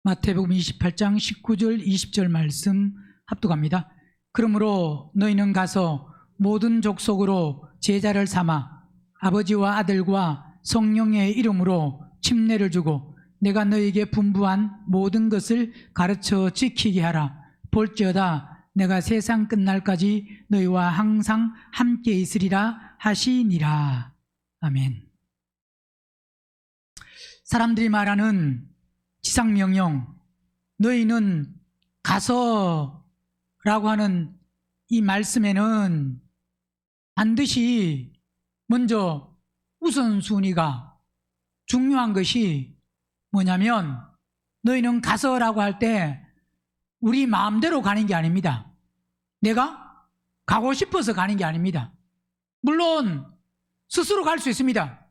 마태복음 28장 19절 20절 말씀 합독합니다. 그러므로 너희는 가서 모든 족속으로 제자를 삼아 아버지와 아들과 성령의 이름으로 침례를 주고 내가 너희에게 분부한 모든 것을 가르쳐 지키게 하라. 볼지어다 내가 세상 끝날까지 너희와 항상 함께 있으리라 하시니라. 아멘. 사람들이 말하는 지상명령, 너희는 가서 라고 하는 이 말씀에는 반드시 먼저 우선순위가 중요한 것이 뭐냐면, 너희는 가서라고 할 때 우리 마음대로 가는 게 아닙니다. 내가 가고 싶어서 가는 게 아닙니다. 물론 스스로 갈 수 있습니다.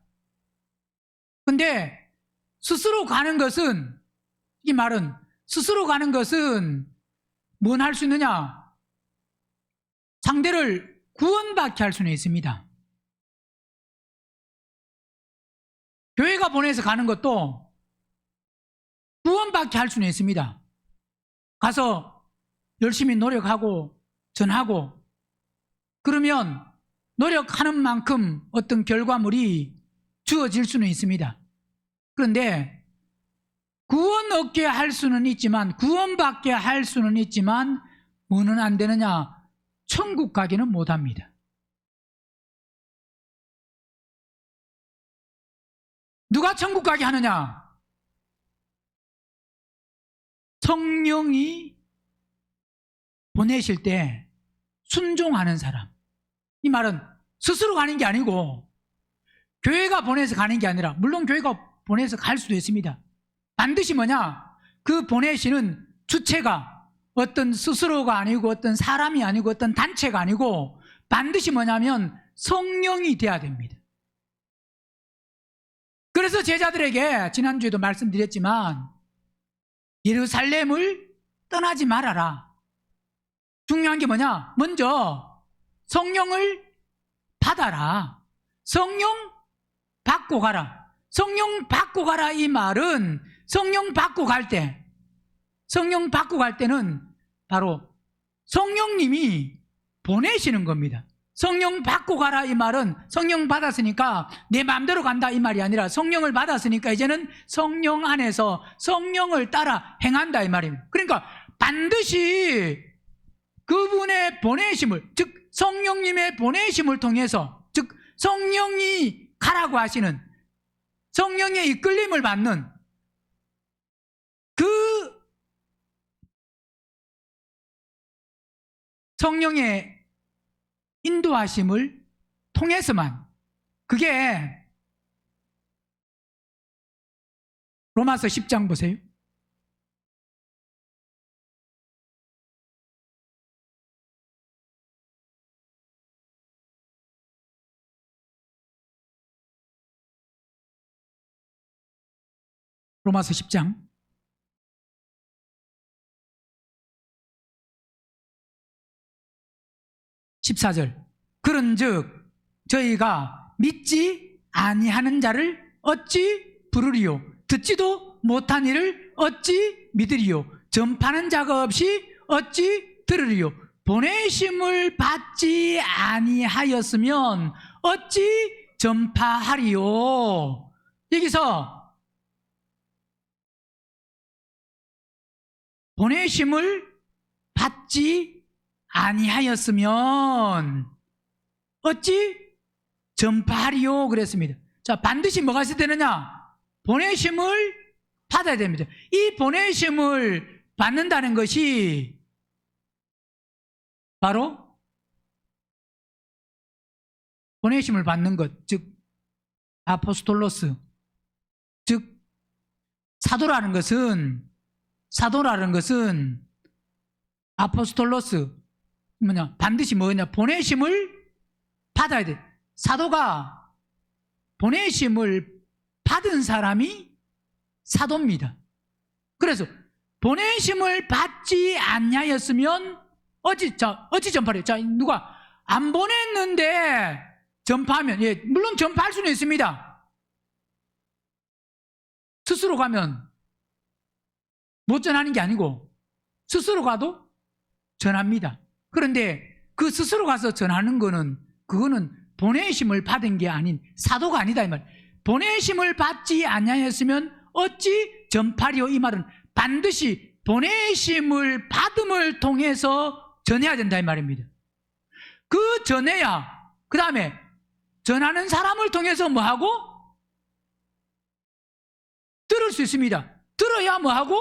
근데 스스로 가는 것은, 이 말은 스스로 가는 것은 뭔 할 수 있느냐? 상대를 구원받게 할 수는 있습니다. 교회가 보내서 가는 것도 구원받게 할 수는 있습니다. 가서 열심히 노력하고 전하고 그러면 노력하는 만큼 어떤 결과물이 주어질 수는 있습니다. 그런데 구원 얻게 할 수는 있지만, 구원받게 할 수는 있지만 뭐는 안 되느냐? 천국 가기는 못합니다. 누가 천국 가게 하느냐? 성령이 보내실 때 순종하는 사람. 이 말은 스스로 가는 게 아니고 교회가 보내서 가는 게 아니라, 물론 교회가 보내서 갈 수도 있습니다. 반드시 뭐냐? 그 보내시는 주체가 어떤 스스로가 아니고 어떤 사람이 아니고 어떤 단체가 아니고 반드시 뭐냐면 성령이 돼야 됩니다. 그래서 제자들에게 지난주에도 말씀드렸지만 예루살렘을 떠나지 말아라. 중요한 게 뭐냐? 먼저 성령을 받아라. 성령 받고 가라. 성령 받고 가라 이 말은 성령 받고 갈 때는 바로 성령님이 보내시는 겁니다. 성령 받고 가라 이 말은 성령 받았으니까 내 마음대로 간다 이 말이 아니라, 성령을 받았으니까 이제는 성령 안에서 성령을 따라 행한다 이 말입니다. 그러니까 반드시 그분의 보내심을, 즉 성령님의 보내심을 통해서, 즉 성령이 가라고 하시는, 성령의 이끌림을 받는 그 성령의 인도하심을 통해서만, 그게 로마서 10장 보세요. 로마서 10장 14절. 그런즉 저희가 믿지 아니하는 자를 어찌 부르리요? 듣지도 못한 이를 어찌 믿으리요? 전파하는 자가 없이 어찌 들으리요? 보내심을 받지 아니하였으면 어찌 전파하리요? 여기서 보내심을 받지 아니하였으면 어찌 전파하리요? 그랬습니다. 자, 반드시 뭐가 있어야 되느냐? 보내심을 받아야 됩니다. 이 보내심을 받는다는 것이 바로 보내심을 받는 것, 즉 아포스톨로스, 즉 사도라는 것은 아포스톨로스 뭐냐? 반드시 뭐냐? 보내심을 받아야 돼. 사도가 보내심을 받은 사람이 사도입니다. 그래서 보내심을 받지 않냐였으면 어찌 전파를? 자, 누가 안 보냈는데 전파하면, 예, 물론 전파할 수는 있습니다. 스스로 가면 못 전하는 게 아니고 스스로 가도 전합니다. 그런데 그 스스로 가서 전하는 거는 그거는 보내심을 받은 게 아닌 사도가 아니다 이 말. 보내심을 받지 아니하였으면 어찌 전파리요? 이 말은 반드시 보내심을 받음을 통해서 전해야 된다 이 말입니다. 그 전해야 그 다음에 전하는 사람을 통해서 뭐하고? 들을 수 있습니다. 들어야 뭐하고?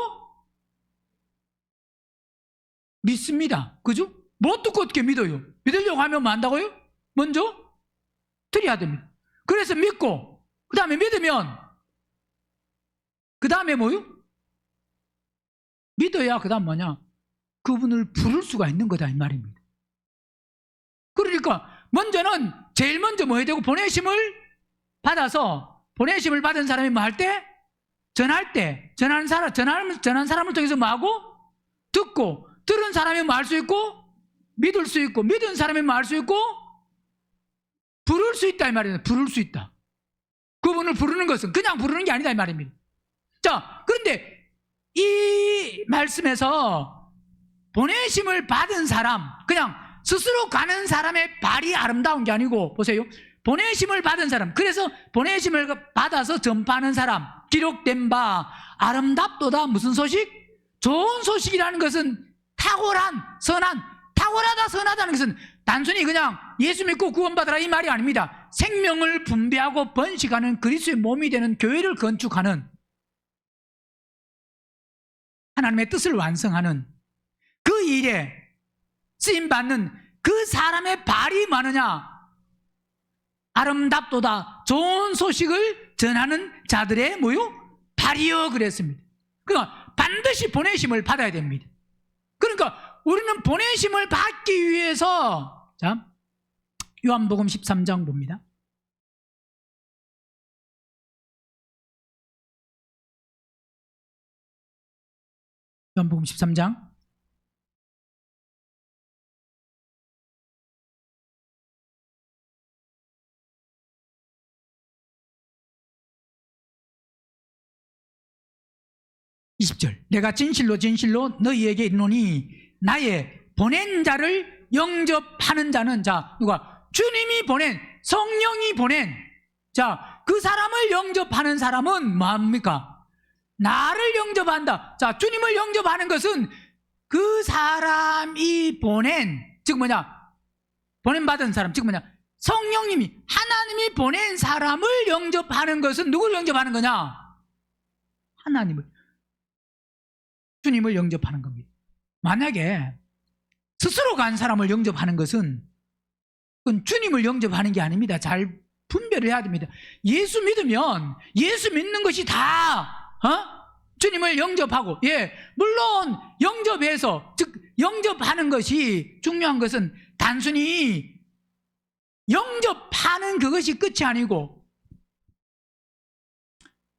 믿습니다. 그죠? 못 듣고 어떻게 믿어요? 믿으려고 하면 뭐 한다고요? 먼저 드려야 됩니다. 그래서 믿고 그 다음에 믿으면 그 다음에 뭐요? 믿어야 그 다음 뭐냐? 그분을 부를 수가 있는 거다 이 말입니다. 그러니까 먼저는 제일 먼저 뭐 해야 되고 보내심을 받아서 보내심을 받은 사람이 뭐 할 때? 전할 때 전한 사람을 통해서 뭐 하고? 듣고 들은 사람이 뭐 할 수 있고 믿을 수 있고 믿은 사람이 뭐 할 수 있고 부를 수 있다 이 말이에요. 부를 수 있다. 그분을 부르는 것은 그냥 부르는 게 아니다 이 말입니다. 자, 그런데 이 말씀에서 보내심을 받은 사람 그냥 스스로 가는 사람의 발이 아름다운 게 아니고 보세요. 보내심을 받은 사람 그래서 보내심을 받아서 전파하는 사람 기록된 바 아름답도다 무슨 소식? 좋은 소식이라는 것은 탁월한 선한 탁월하다 선하다는 것은 단순히 그냥 예수 믿고 구원받으라 이 말이 아닙니다. 생명을 분배하고 번식하는 그리스도의 몸이 되는 교회를 건축하는 하나님의 뜻을 완성하는 그 일에 쓰임받는 그 사람의 발이 많으냐? 아름답도다 좋은 소식을 전하는 자들의 뭐요? 발이여 그랬습니다. 그러니까 반드시 보내심을 받아야 됩니다. 그러니까 우리는 보내심을 받기 위해서 자 요한복음 13장 봅니다. 요한복음 13장 20절 내가 진실로 진실로 너희에게 이르노니 나의 보낸 자를 영접하는 자는 자 누가? 주님이 보낸 성령이 보낸 자 그 사람을 영접하는 사람은 뭐합니까? 나를 영접한다. 자 주님을 영접하는 것은 그 사람이 보낸 즉 뭐냐? 보낸받은 사람 즉 뭐냐? 성령님이 하나님이 보낸 사람을 영접하는 것은 누구를 영접하는 거냐? 하나님을 주님을 영접하는 겁니다. 만약에 스스로 간 사람을 영접하는 것은 그건 주님을 영접하는 게 아닙니다. 잘 분별을 해야 됩니다. 예수 믿으면 예수 믿는 것이 다 주님을 영접하고 물론 영접해서 즉 영접하는 것이 중요한 것은 단순히 영접하는 그것이 끝이 아니고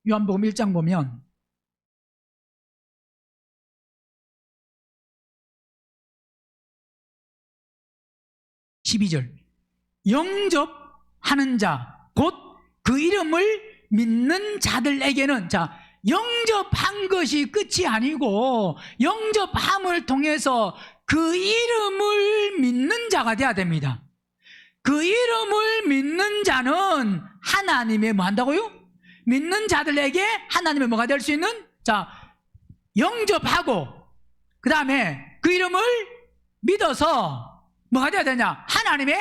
요한복음 1장 보면 12절 영접하는 자 곧 그 이름을 믿는 자들에게는 자 영접한 것이 끝이 아니고 영접함을 통해서 그 이름을 믿는 자가 돼야 됩니다. 그 이름을 믿는 자는 하나님의 뭐 한다고요? 믿는 자들에게 하나님의 뭐가 될 수 있는 자 영접하고 그 다음에 그 이름을 믿어서 뭐가 돼야 되냐? 하나님의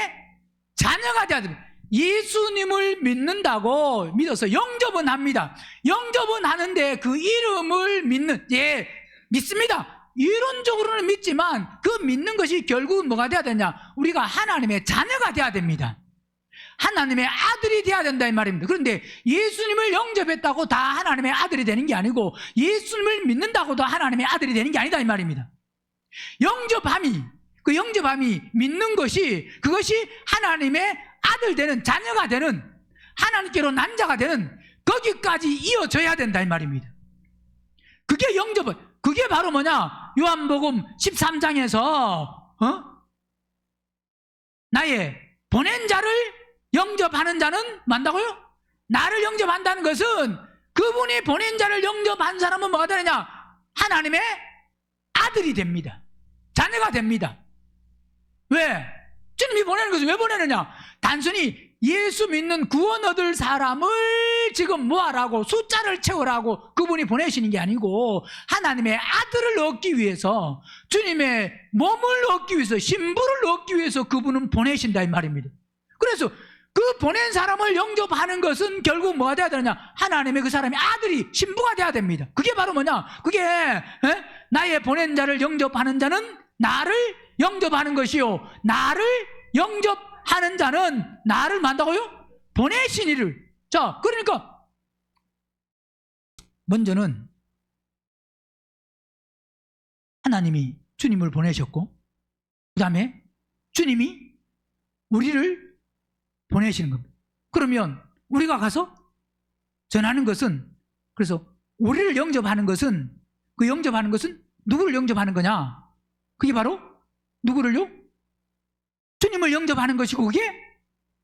자녀가 돼야 됩니다. 예수님을 믿는다고 믿어서 영접은 합니다. 영접은 하는데 그 이름을 믿는 믿습니다. 이론적으로는 믿지만 그 믿는 것이 결국은 뭐가 돼야 되냐? 우리가 하나님의 자녀가 돼야 됩니다. 하나님의 아들이 돼야 된다 이 말입니다. 그런데 예수님을 영접했다고 다 하나님의 아들이 되는 게 아니고 예수님을 믿는다고도 하나님의 아들이 되는 게 아니다 이 말입니다. 그 영접함이 믿는 것이 그것이 하나님의 아들 되는 자녀가 되는 하나님께로 난 자가 되는 거기까지 이어져야 된다 이 말입니다. 그게 영접은 그게 바로 뭐냐? 요한복음 13장에서 나의 보낸 자를 영접하는 자는 만다고요? 나를 영접한다는 것은 그분이 보낸 자를 영접한 사람은 뭐가 되느냐? 하나님의 아들이 됩니다. 자녀가 됩니다. 왜? 주님이 보내는 것을 왜 보내느냐? 단순히 예수 믿는 구원 얻을 사람을 지금 모아라고, 숫자를 채우라고 그분이 보내시는 게 아니고 하나님의 아들을 얻기 위해서, 주님의 몸을 얻기 위해서, 신부를 얻기 위해서 그분은 보내신다 이 말입니다. 그래서 그 보낸 사람을 영접하는 것은 결국 뭐가 돼야 되느냐? 하나님의 그 사람이 아들이, 신부가 돼야 됩니다. 그게 바로 뭐냐? 그게 나의 보낸 자를 영접하는 자는 나를 영접하는 것이요, 나를 영접하는 자는 나를 만다고요? 보내신 이를. 자, 그러니까 먼저는 하나님이 주님을 보내셨고, 그 다음에 주님이 우리를 보내시는 겁니다. 그러면 우리가 가서 전하는 것은, 그래서 우리를 영접하는 것은, 그 영접하는 것은 누구를 영접하는 거냐? 그게 바로 누구를요? 주님을 영접하는 것이고, 그게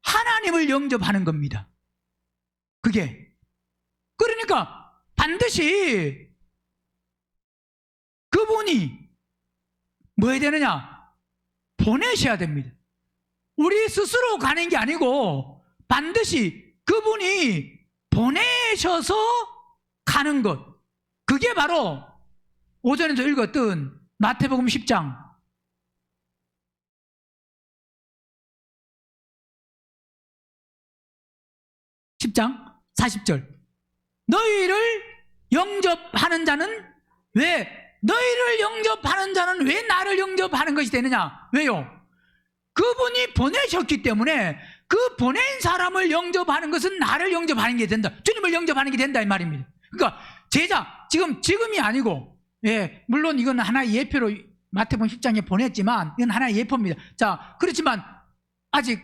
하나님을 영접하는 겁니다. 그게. 그러니까 반드시 그분이 뭐 해야 되느냐? 보내셔야 됩니다. 우리 스스로 가는 게 아니고 반드시 그분이 보내셔서 가는 것. 그게 바로 오전에 저 읽었던 마태복음 10장 40절. 너희를 영접하는 자는 너희를 영접하는 자는 왜 나를 영접하는 것이 되느냐? 왜요? 그분이 보내셨기 때문에 그 보낸 사람을 영접하는 것은 나를 영접하는 게 된다. 주님을 영접하는 게 된다 이 말입니다. 그러니까 제자, 지금이 아니고, 물론 이건 하나의 예표로 마태복음 10장에 보냈지만 이건 하나의 예표입니다. 자, 그렇지만 아직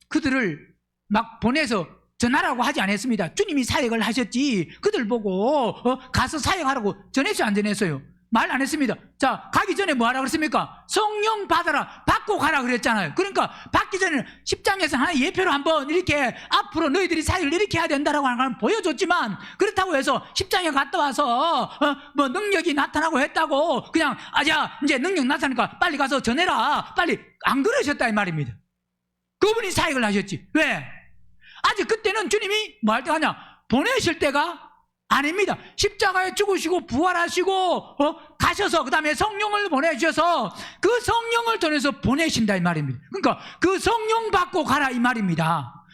그들을 막 보내서 전하라고 하지 않았습니다. 주님이 사역을 하셨지 그들 보고 가서 사역하라고 전했어요, 안 전했어요? 말 안 했습니다. 자, 가기 전에 뭐 하라고 그랬습니까? 성령 받아라, 받고 가라 그랬잖아요. 그러니까 받기 전에 10장에서 하나의 예표로 한번 이렇게 앞으로 너희들이 사역을 이렇게 해야 된다라고 하는 걸 보여줬지만, 그렇다고 해서 10장에 갔다 와서 뭐 능력이 나타나고 했다고 그냥 야 이제 능력 나타나니까 빨리 가서 전해라, 빨리 안 그러셨다 이 말입니다. 그분이 사역을 하셨지. 왜? 아직 그때는 주님이 뭐 할 때 하냐? 보내실 때가 아닙니다. 십자가에 죽으시고 부활하시고 가셔서 그 다음에 성령을 보내주셔서 그 성령을 통해서 보내신다 이 말입니다. 그러니까 그 성령 받고 가라 이 말입니다.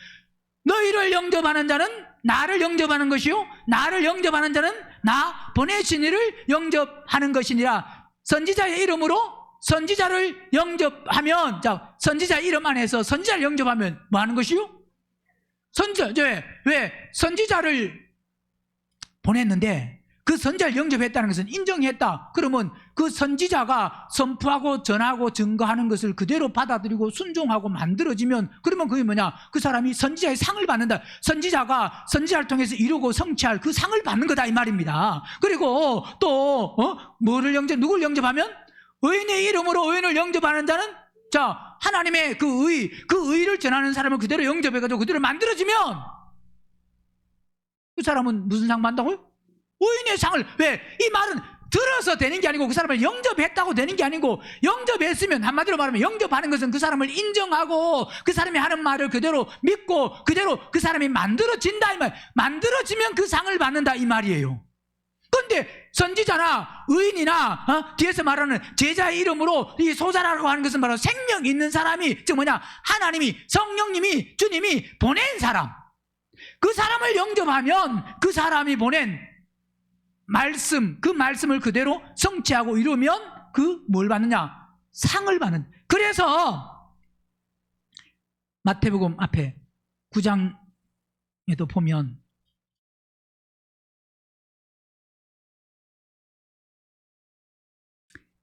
너희를 영접하는 자는 나를 영접하는 것이요, 나를 영접하는 자는 나 보내신 이를 영접하는 것이니라. 선지자의 이름으로 선지자를 영접하면, 자, 선지자 이름 안에서 선지자를 영접하면 뭐 하는 것이요? 왜 선지자를 보냈는데 그 선지자를 영접했다는 것은 인정했다. 그러면 그 선지자가 선포하고 전하고 증거하는 것을 그대로 받아들이고 순종하고 만들어지면, 그러면 그게 뭐냐? 그 사람이 선지자의 상을 받는다. 선지자가 선지자를 통해서 이루고 성취할 그 상을 받는 거다 이 말입니다. 그리고 또 누구를 영접하면? 의인의 이름으로 의인을 영접하는 자는, 자, 하나님의 그 의를 전하는 사람을 그대로 영접해가지고 그대로 만들어지면 그 사람은 무슨 상 받는다고요? 의인의 상을. 왜? 이 말은 들어서 되는 게 아니고 그 사람을 영접했다고 되는 게 아니고, 영접했으면, 한마디로 말하면 영접하는 것은 그 사람을 인정하고 그 사람이 하는 말을 그대로 믿고 그대로 그 사람이 만들어진다 이 말. 만들어지면 그 상을 받는다 이 말이에요. 그런데 선지자나 의인이나 뒤에서 말하는 제자의 이름으로 이 소자라고 하는 것은 바로 생명 있는 사람이, 즉 뭐냐? 하나님이, 성령님이, 주님이 보낸 사람. 그 사람을 영접하면 그 사람이 보낸 말씀, 그 말씀을 그대로 성취하고 이루면 그 뭘 받느냐? 상을 받는. 그래서 마태복음 앞에 9장에도 보면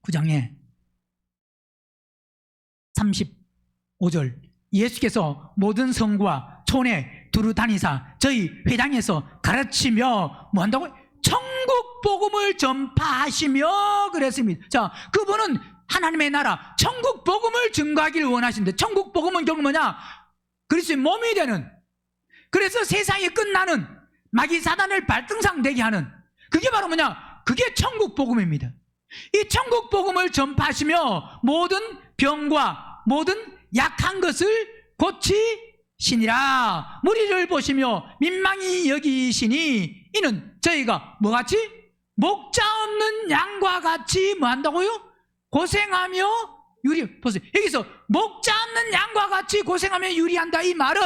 (9장에) 35절 예수께서 모든 성과 촌에 두루 다니사 저희 회당에서 가르치며 뭐 한다고? 천국 복음을 전파하시며 그랬습니다. 자, 그분은 하나님의 나라 천국 복음을 증거하기를 원하신데, 천국 복음은 결국 뭐냐? 그리스도의 몸이 되는, 그래서 세상이 끝나는 마귀 사단을 발등상 되게 하는, 그게 바로 뭐냐? 그게 천국 복음입니다. 이 천국 복음을 전파하시며 모든 병과 모든 약한 것을 고치시니라. 무리를 보시며 민망히 여기시니 이는 저희가 뭐같이? 목자 없는 양과 같이 뭐 한다고요? 고생하며 보세요. 여기서 목자 없는 양과 같이 고생하며 유리한다. 이 말은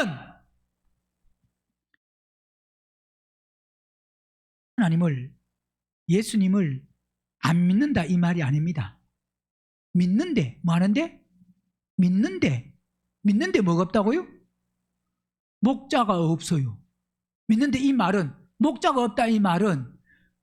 하나님을, 예수님을 안 믿는다 이 말이 아닙니다. 믿는데 뭐 하는데? 믿는데 뭐가 없다고요? 목자가 없어요. 믿는데 이 말은, 목자가 없다 이 말은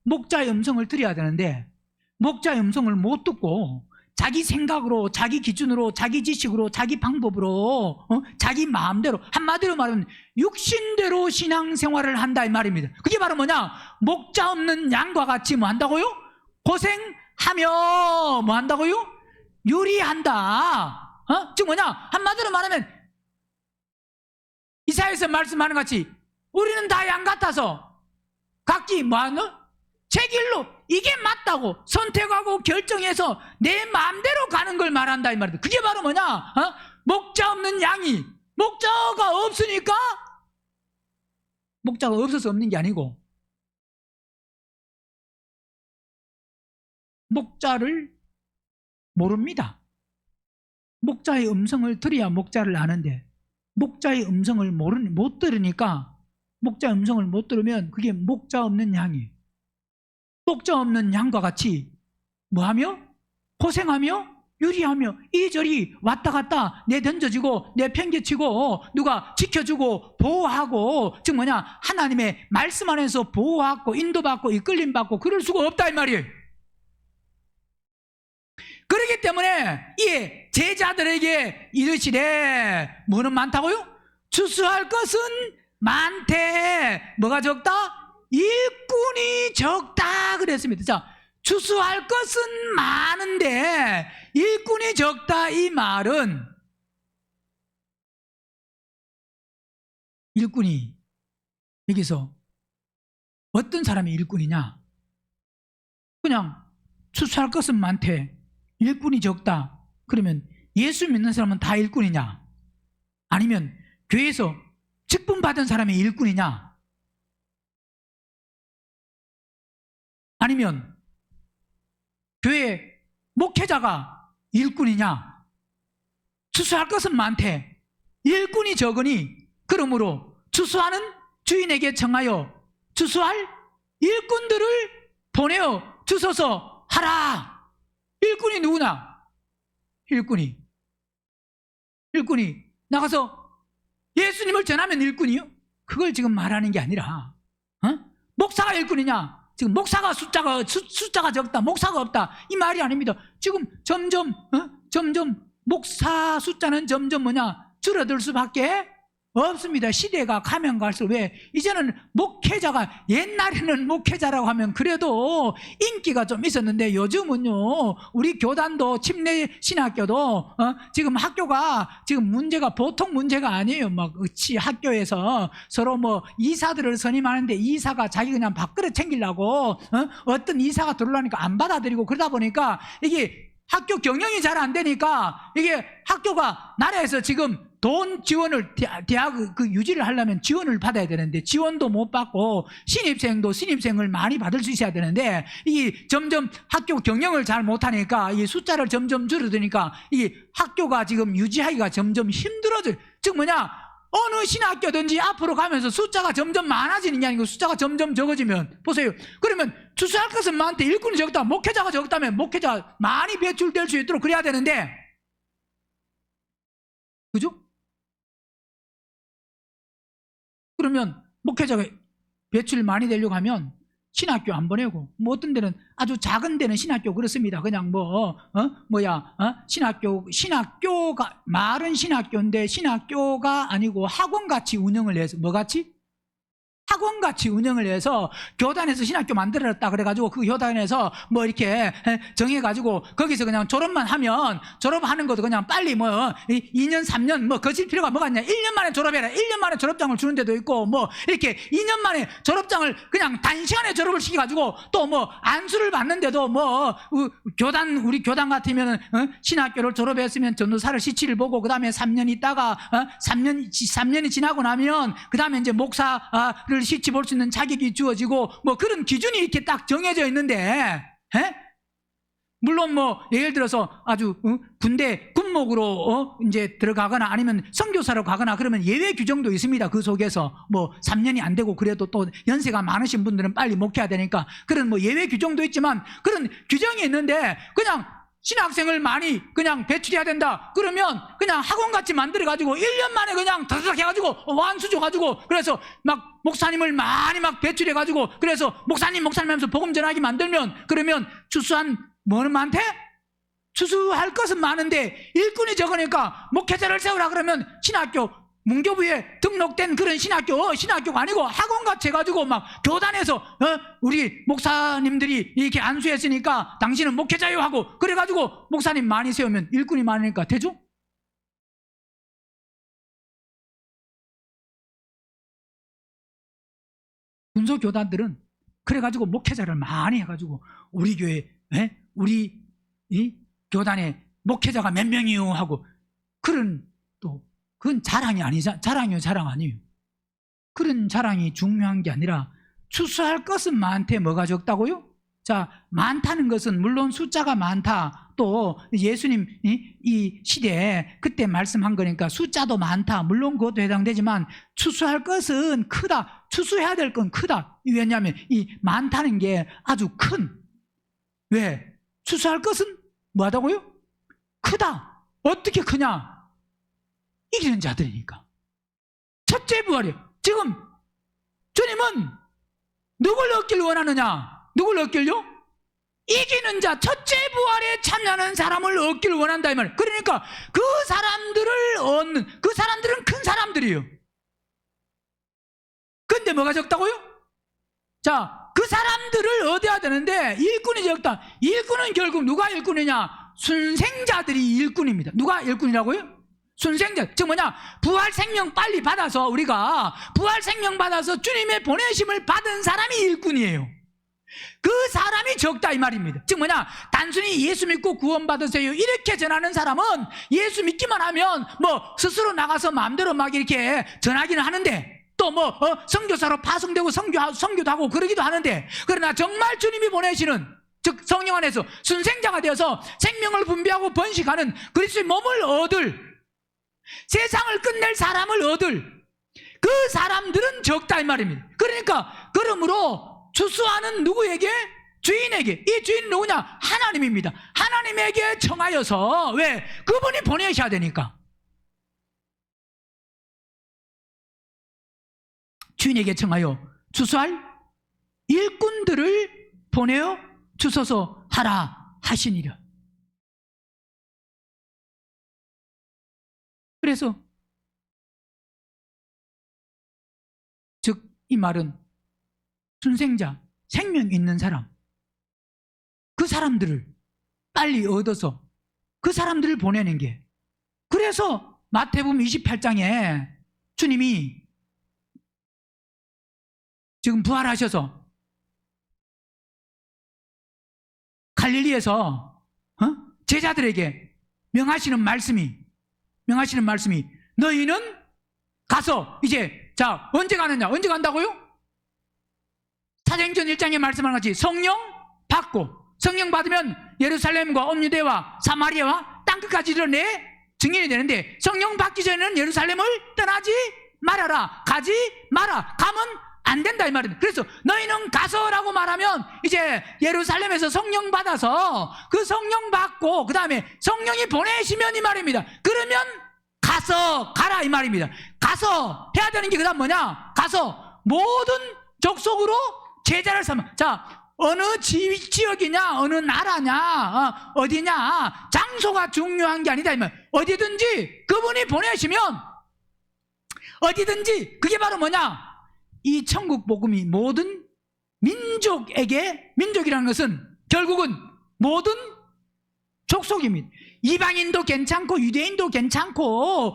목자의 음성을 들어야 되는데 목자의 음성을 못 듣고 자기 생각으로, 자기 기준으로, 자기 지식으로, 자기 방법으로, 자기 마음대로, 한마디로 말하면 육신대로 신앙생활을 한다 이 말입니다. 그게 바로 뭐냐? 목자 없는 양과 같이 뭐 한다고요? 고생하며 뭐 한다고요? 유리한다. 즉 뭐냐? 한마디로 말하면 이사야에서 말씀하는 것 같이 우리는 다 양 같아서 각기 뭐 하는? 제 길로 이게 맞다고 선택하고 결정해서 내 마음대로 가는 걸 말한다 이 말이다. 그게 바로 뭐냐? 목자 없는 양이, 목자가 없으니까, 목자가 없어서 없는 게 아니고 목자를 모릅니다. 목자의 음성을 들어야 목자를 아는데 목자의 음성을 못 들으니까, 목자의 음성을 못 들으면 그게 목자 없는 양이에요. 목자 없는 양과 같이 뭐하며? 고생하며 유리하며 이리저리 왔다 갔다 내던져지고 내팽개치고 누가 지켜주고 보호하고, 즉 뭐냐? 하나님의 말씀 안에서 보호하고 인도받고 이끌림받고 그럴 수가 없다 이 말이에요. 그렇기 때문에 이 제자들에게 이르시되 뭐는 많다고요? 추수할 것은 많되 뭐가 적다? 일꾼이 적다 그랬습니다. 자, 추수할 것은 많은데 일꾼이 적다 이 말은, 일꾼이 여기서 어떤 사람이 일꾼이냐? 그냥 추수할 것은 많대 일꾼이 적다 그러면 예수 믿는 사람은 다 일꾼이냐? 아니면 교회에서 직분 받은 사람이 일꾼이냐? 아니면 교회 목회자가 일꾼이냐? 추수할 것은 많대 일꾼이 적으니 그러므로 추수하는 주인에게 청하여 추수할 일꾼들을 보내어 주소서 하라. 일꾼이 누구냐? 일꾼이 나가서 예수님을 전하면 일꾼이요? 그걸 지금 말하는 게 아니라, 목사가 일꾼이냐? 지금 목사가 숫자가 적다, 목사가 없다 이 말이 아닙니다. 지금 점점 목사 숫자는 점점 뭐냐? 줄어들 수밖에 없습니다. 시대가 가면 갈수록. 왜? 이제는 목회자가, 옛날에는 목회자라고 하면 그래도 인기가 좀 있었는데 요즘은요, 우리 교단도 침례 신학교도 지금 학교가 지금 문제가 보통 문제가 아니에요. 막 학교에서 서로 뭐 이사들을 선임하는데 이사가 자기 그냥 밥그릇 챙기려고 어떤 이사가 들어오려니까 안 받아들이고, 그러다 보니까 이게 학교 경영이 잘 안 되니까 이게 학교가 나라에서 지금 돈 지원을, 대학 그 유지를 하려면 지원을 받아야 되는데 지원도 못 받고 신입생을 많이 받을 수 있어야 되는데 이게 점점 학교 경영을 잘 못하니까 이 숫자를 점점 줄어드니까 이 학교가 지금 유지하기가 점점 힘들어져요. 즉 뭐냐? 어느 신학교든지 앞으로 가면서 숫자가 점점 많아지는 게 아니고 숫자가 점점 적어지면, 보세요. 그러면 추수할 것은 많은데 일꾼이 적다, 목회자가 적다면 목회자 많이 배출될 수 있도록 그래야 되는데, 그죠? 그러면 목회자가 배출 많이 되려고 하면 신학교 안 보내고, 뭐 어떤 데는 아주 작은 데는 신학교 그렇습니다. 그냥 신학교가 말은 신학교인데 신학교가 아니고 학원같이 운영을 해서, 뭐같이? 학원같이 운영을 해서 교단에서 신학교 만들었다 그래가지고 그 교단에서 뭐 이렇게 정해가지고 거기서 그냥 졸업만 하면 졸업하는 것도 그냥 빨리 뭐 2년 3년 뭐 거칠 필요가 뭐가 있냐, 1년 만에 졸업해라, 1년 만에 졸업장을 주는 데도 있고 뭐 이렇게 2년 만에 졸업장을 그냥 단시간에 졸업을 시켜가지고 또 뭐 안수를 받는데도 뭐 우리 교단 같으면 신학교를 졸업했으면 전도사를 시치를 보고 그 다음에 3년 있다가 3년이 지나고 나면 그 다음에 이제 목사를 시치 볼 수 있는 자격이 주어지고 뭐 그런 기준이 이렇게 딱 정해져 있는데, 물론 뭐 예를 들어서 아주 군대 군목으로 이제 들어가거나 아니면 선교사로 가거나 그러면 예외 규정도 있습니다. 그 속에서 뭐 3년이 안 되고 그래도 또 연세가 많으신 분들은 빨리 목회해야 되니까 그런 뭐 예외 규정도 있지만 그런 규정이 있는데 그냥 신학생을 많이 그냥 배출해야 된다 그러면 그냥 학원같이 만들어가지고 1년 만에 그냥 다다닥 해가지고 완수 줘가지고 그래서 막 목사님을 많이 막 배출해가지고 그래서 목사님 하면서 복음 전하게 만들면 그러면 추수한 뭐는 많대? 추수할 것은 많은데 일꾼이 적으니까 목회자를 세우라 그러면 신학교 문교부에 등록된 그런 신학교가 아니고 학원같이 해가지고 막 교단에서 우리 목사님들이 이렇게 안수했으니까 당신은 목회자요 하고 그래가지고 목사님 많이 세우면 일꾼이 많으니까 되죠? 군소교단들은 그래가지고 목회자를 많이 해가지고 우리 교회 우리 이 교단에 목회자가 몇 명이요 하고 그런 또 그건 자랑이 아니잖아. 자랑 아니에요. 그런 자랑이 중요한 게 아니라 추수할 것은 많대 뭐가 적다고요? 자, 많다는 것은 물론 숫자가 많다. 또 예수님 이 시대에 그때 말씀한 거니까 숫자도 많다. 물론 그것도 해당되지만 추수할 것은 크다. 추수해야 될 건 크다. 왜냐하면 이 많다는 게 아주 큰. 왜? 추수할 것은 뭐하다고요? 크다. 어떻게 크냐? 이기는 자들이니까. 첫째 부활이에요. 지금 주님은 누굴 얻길 원하느냐? 누굴 얻길요? 이기는 자, 첫째 부활에 참여하는 사람을 얻기를 원한다 이 말이에요. 그러니까 그 사람들을 얻는, 그 사람들은 큰 사람들이에요. 근데 뭐가 적다고요? 자, 그 사람들을 얻어야 되는데 일꾼이 적다. 일꾼은 결국 누가 일꾼이냐? 순생자들이 일꾼입니다. 누가 일꾼이라고요? 순생자, 즉 뭐냐? 부활 생명 빨리 받아서 우리가 부활 생명 받아서 주님의 보내심을 받은 사람이 일꾼이에요. 그 사람이 적다 이 말입니다. 즉 뭐냐? 단순히 예수 믿고 구원받으세요 이렇게 전하는 사람은 예수 믿기만 하면 뭐 스스로 나가서 마음대로 막 이렇게 전하기는 하는데 또 뭐 선교사로 파송되고 선교도 하고 그러기도 하는데, 그러나 정말 주님이 보내시는 즉 성령 안에서 순생자가 되어서 생명을 분배하고 번식하는 그리스도의 몸을 얻을, 세상을 끝낼 사람을 얻을 그 사람들은 적다 이 말입니다. 그러니까 그러므로 추수하는 누구에게? 주인에게. 이 주인은 누구냐? 하나님입니다. 하나님에게 청하여서, 왜? 그분이 보내셔야 되니까. 주인에게 청하여 추수할 일꾼들을 보내어 주소서 하라 하시니라. 그래서 즉 이 말은 순생자, 생명 있는 사람, 그 사람들을 빨리 얻어서 그 사람들을 보내는 게, 그래서 마태복음 28장에 주님이 지금 부활하셔서 갈릴리에서 제자들에게 명하시는 말씀이 너희는 가서 이제 자 언제 가느냐? 언제 간다고요? 사도행전 1장에 말씀하는 같이 성령 받고, 성령 받으면 예루살렘과 온 유대와 사마리아와 땅끝까지 이르내 증인이 되는데, 성령 받기 전에는 예루살렘을 떠나지 말아라. 가지 마라. 가면 안 된다 이 말입니다. 그래서 너희는 가서라고 말하면 이제 예루살렘에서 성령 받아서 그 성령 받고 그 다음에 성령이 보내시면 이 말입니다. 그러면 가서 가라 이 말입니다. 가서 해야 되는 게 그 다음 뭐냐? 가서 모든 족속으로 제자를 삼아. 자, 어느 지역이냐, 어느 나라냐, 어디냐, 장소가 중요한 게 아니다 이 말. 어디든지 그분이 보내시면 어디든지, 그게 바로 뭐냐? 이 천국 복음이 모든 민족에게, 민족이라는 것은 결국은 모든 족속입니다. 이방인도 괜찮고 유대인도 괜찮고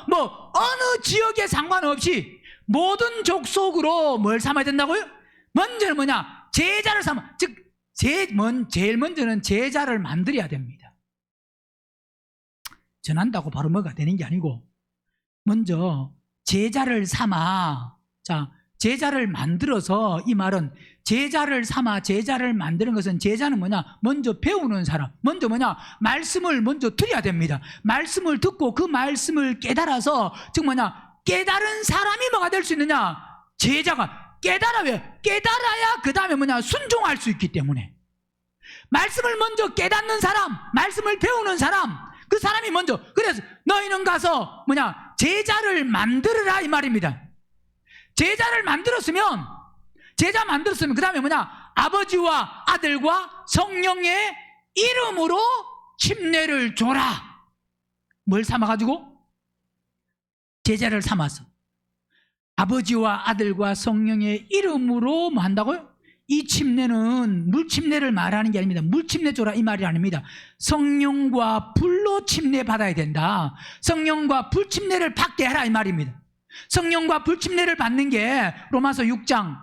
뭐 어느 지역에 상관없이 모든 족속으로 뭘 삼아야 된다고요? 먼저는 뭐냐? 제자를 삼아. 즉 제일 먼저는 제자를 만들어야 됩니다. 전한다고 바로 뭐가 되는 게 아니고 먼저 제자를 삼아. 자, 제자를 만들어서, 이 말은 제자를 삼아, 제자를 만드는 것은, 제자는 뭐냐? 먼저 배우는 사람, 먼저 뭐냐? 말씀을 먼저 드려야 됩니다. 말씀을 듣고 그 말씀을 깨달아서, 즉 뭐냐? 깨달은 사람이 뭐가 될 수 있느냐? 제자가 깨달아야 그 다음에 뭐냐? 순종할 수 있기 때문에. 말씀을 먼저 깨닫는 사람, 말씀을 배우는 사람, 그 사람이 먼저. 그래서 너희는 가서 뭐냐? 제자를 만들어라, 이 말입니다. 제자 만들었으면 그 다음에 뭐냐? 아버지와 아들과 성령의 이름으로 침례를 줘라. 뭘 삼아가지고? 제자를 삼아서 아버지와 아들과 성령의 이름으로 뭐 한다고요? 이 침례는 물침례를 말하는 게 아닙니다. 물침례 줘라 이 말이 아닙니다. 성령과 불로 침례 받아야 된다. 성령과 불 침례를 받게 해라 이 말입니다. 성령과 불 침례를 받는 게 로마서 6장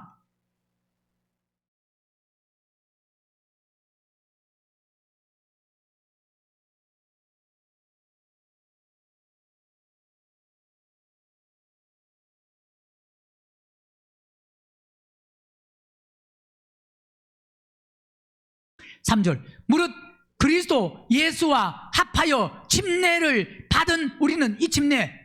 3절. 무릇 그리스도 예수와 합하여 침례를 받은 우리는 이 침례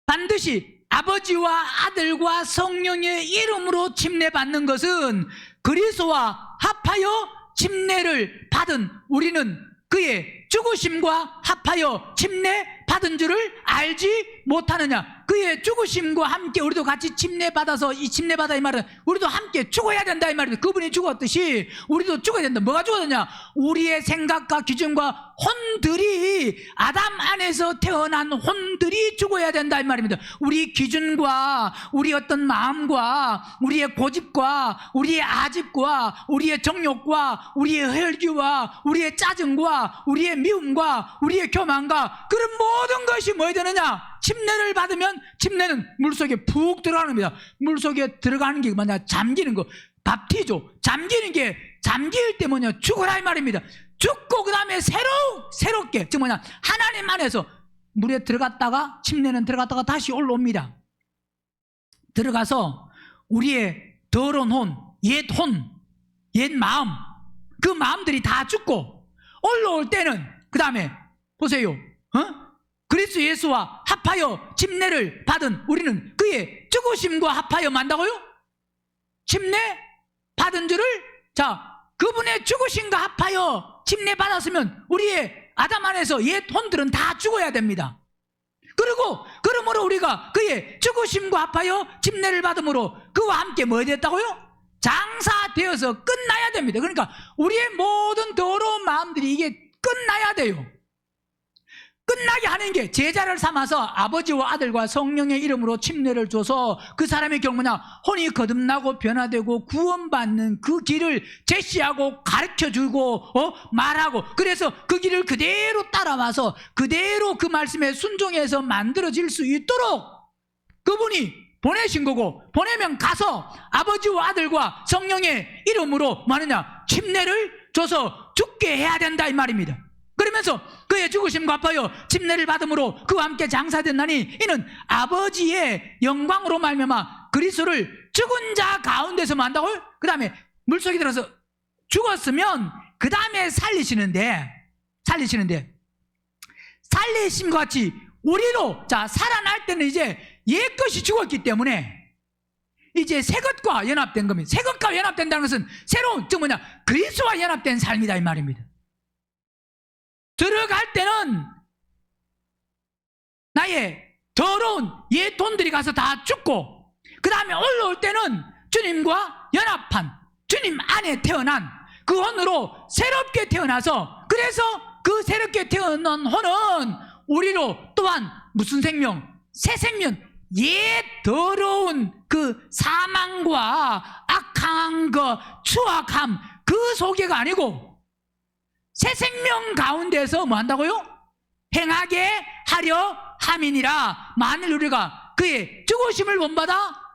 반드시 아버지와 아들과 성령의 이름으로 침례받는 것은, 그리스도와 합하여 침례를 받은 우리는 그의 죽으심과 합하여 침례받은 줄을 알지 못하느냐. 그의 죽으심과 함께 우리도 같이 침례받아서, 이 침례받아 이 말은 우리도 함께 죽어야 된다 이 말입니다. 그분이 죽었듯이 우리도 죽어야 된다. 뭐가 죽어야 되냐? 우리의 생각과 기준과 혼들이, 아담 안에서 태어난 혼들이 죽어야 된다 이 말입니다. 우리 기준과 우리 어떤 마음과 우리의 고집과 우리의 아집과 우리의 정욕과 우리의 혈기와 우리의 짜증과 우리의 미움과 우리의 교만과 그런 모든 것이 뭐야 되느냐? 침례를 받으면, 침례는 물속에 푹 들어가는 겁니다. 물속에 들어가는 게 뭐냐? 잠기는 거. 밥티죠. 잠기는 게, 잠길 때 뭐냐? 죽어라 이 말입니다. 죽고 그 다음에 새롭게, 즉 뭐냐? 하나님 안에서 물에 들어갔다가, 침례는 들어갔다가 다시 올라옵니다. 들어가서 우리의 더러운 혼, 옛 마음, 그 마음들이 다 죽고 올라올 때는 그 다음에 보세요. 그리스도 예수와 합하여 침례를 받은 우리는 그의 죽으심과 합하여 만다고요? 침례 받은 줄을, 자, 그분의 죽으심과 합하여 침례 받았으면 우리의 아담 안에서 옛 혼들은 다 죽어야 됩니다. 그러므로 우리가 그의 죽으심과 합하여 침례를 받음으로 그와 함께 뭐 됐다고요? 장사되어서 끝나야 됩니다. 그러니까 우리의 모든 더러운 마음들이 이게 끝나야 돼요. 끝나게 하는 게, 제자를 삼아서 아버지와 아들과 성령의 이름으로 침례를 줘서 그 사람의 경우나 혼이 거듭나고 변화되고 구원받는 그 길을 제시하고 가르쳐주고 말하고, 그래서 그 길을 그대로 따라와서 그대로 그 말씀에 순종해서 만들어질 수 있도록 그분이 보내신 거고, 보내면 가서 아버지와 아들과 성령의 이름으로 뭐하느냐? 침례를 줘서 죽게 해야 된다 이 말입니다. 그러면서 그의 죽으심과 합하여 침례를 받음으로 그와 함께 장사됐나니 이는 아버지의 영광으로 말미암아 그리스도를 죽은 자 가운데서 만다고요? 그 다음에 물속에 들어서 죽었으면 그 다음에 살리시는데 살리심과 같이 우리로, 자, 살아날 때는 이제 옛것이 죽었기 때문에 이제 새 것과 연합된 겁니다. 새 것과 연합된다는 것은 새로운, 즉 뭐냐? 그리스도와 연합된 삶이다 이 말입니다. 들어갈 때는 나의 더러운 옛 돈들이 가서 다 죽고, 그 다음에 올라올 때는 주님과 연합한, 주님 안에 태어난 그 혼으로 새롭게 태어나서, 그래서 그 새롭게 태어난 혼은 우리로 또한 무슨 생명? 새 생명, 옛 더러운 그 사망과 악한 그 추악함 그 소개가 아니고 새 생명 가운데서 뭐 한다고요? 행하게 하려 함이니라. 만일 우리가 그의 죽으심을 본받아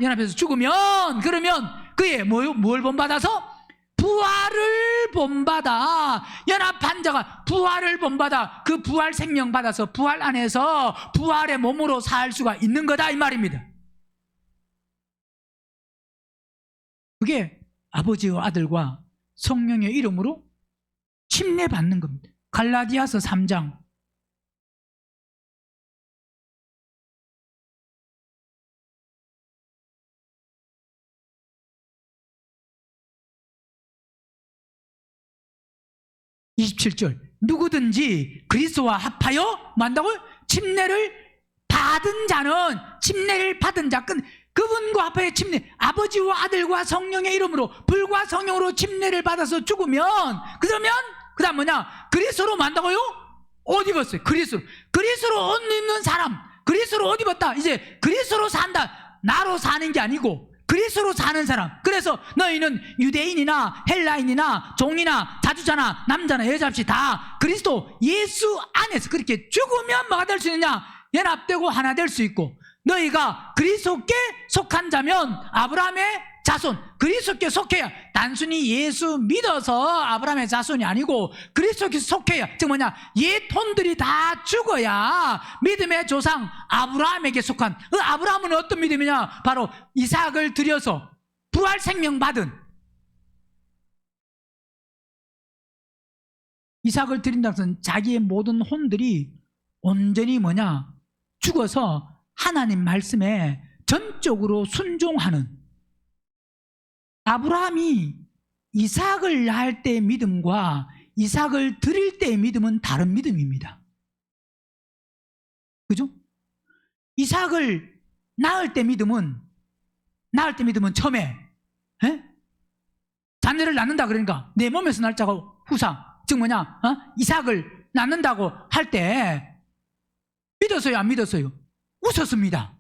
연합해서 죽으면, 그러면 그의 뭘 본받아서? 부활을 본받아. 연합한 자가 부활을 본받아. 그 부활 생명 받아서 부활 안에서 부활의 몸으로 살 수가 있는 거다 이 말입니다. 그게 아버지와 아들과 성령의 이름으로 침례받는 겁니다. 갈라디아서 3장 27절 누구든지 그리스도와 합하여 만다고요? 침례를 받은 자는, 침례를 받은 자 그분과 합하여 침례, 아버지와 아들과 성령의 이름으로 불과 성령으로 침례를 받아서 죽으면, 그러면 그 다음 뭐냐? 그리스도로 만다고요? 옷 입었어요. 그리스도로 옷 입는 사람, 그리스도로 옷 입었다. 이제 그리스도로 산다. 나로 사는 게 아니고 그리스도로 사는 사람. 그래서 너희는 유대인이나 헬라인이나 종이나 자주자나 남자나 여자 없이 다 그리스도 예수 안에서 그렇게 죽으면 뭐가 될 수 있느냐? 연합되고 하나 될 수 있고, 너희가 그리스도께 속한 자면 아브라함의 자손, 그리스도께 속해야, 단순히 예수 믿어서 아브라함의 자손이 아니고 그리스도께 속해야, 즉 뭐냐, 옛 혼들이 다 죽어야 믿음의 조상 아브라함에게 속한, 아브라함은 어떤 믿음이냐? 바로 이삭을 들여서 부활 생명 받은, 이삭을 드린다는 것은 자기의 모든 혼들이 온전히 뭐냐? 죽어서 하나님 말씀에 전적으로 순종하는, 아브라함이 이삭을 낳을 때의 믿음과 이삭을 드릴 때의 믿음은 다른 믿음입니다. 그죠? 이삭을 낳을 때 믿음은 처음에 자녀를 낳는다 그러니까 내 몸에서 날 자가 후상, 즉 뭐냐, 이삭을 낳는다고 할 때 믿었어요, 안 믿었어요? 웃었습니다.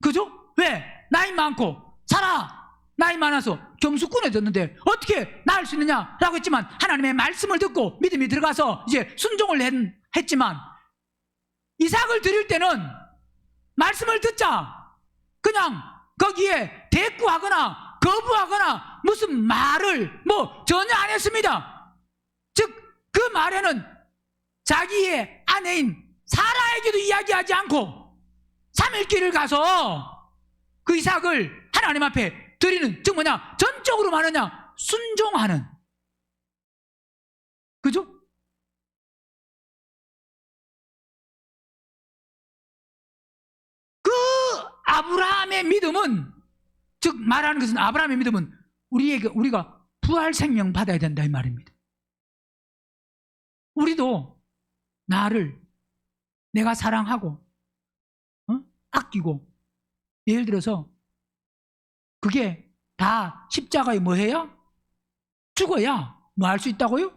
그죠? 왜? 나이 많고 사라 나이 많아서 경수꾼해졌는데 어떻게 낳을 수 있느냐 라고 했지만, 하나님의 말씀을 듣고 믿음이 들어가서 이제 순종을 했지만, 이삭을 드릴 때는 말씀을 듣자 그냥 거기에 대꾸하거나 거부하거나 무슨 말을 전혀 안 했습니다. 즉 그 말에는 자기의 아내인 사라에게도 이야기하지 않고 3일길을 가서 그 이삭을 하나님 앞에 드리는, 즉 뭐냐, 전적으로 말하냐, 순종하는, 그죠? 그 아브라함의 믿음은, 즉 말하는 것은 아브라함의 믿음은 우리가 부활 생명 받아야 된다 이 말입니다. 우리도 나를 내가 사랑하고 아끼고, 예를 들어서 그게 다 십자가에 뭐 해야? 죽어야 뭐 할 수 있다고요?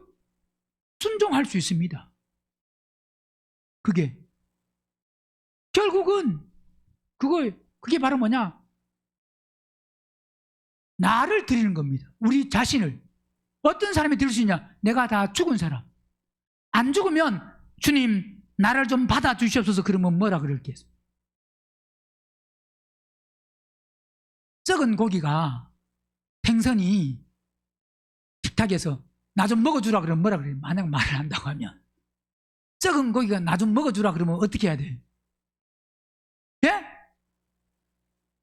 순종할 수 있습니다. 그게 결국은 그게 바로 뭐냐? 나를 드리는 겁니다. 우리 자신을. 어떤 사람이 드릴 수 있냐? 내가 다 죽은 사람. 안 죽으면 주님 나를 좀 받아주시옵소서 그러면 뭐라 그럴게요? 썩은 고기가, 생선이 식탁에서 나 좀 먹어주라 그러면 뭐라 그래요? 만약 말을 한다고 하면, 썩은 고기가 나 좀 먹어주라 그러면 어떻게 해야 돼요? 예?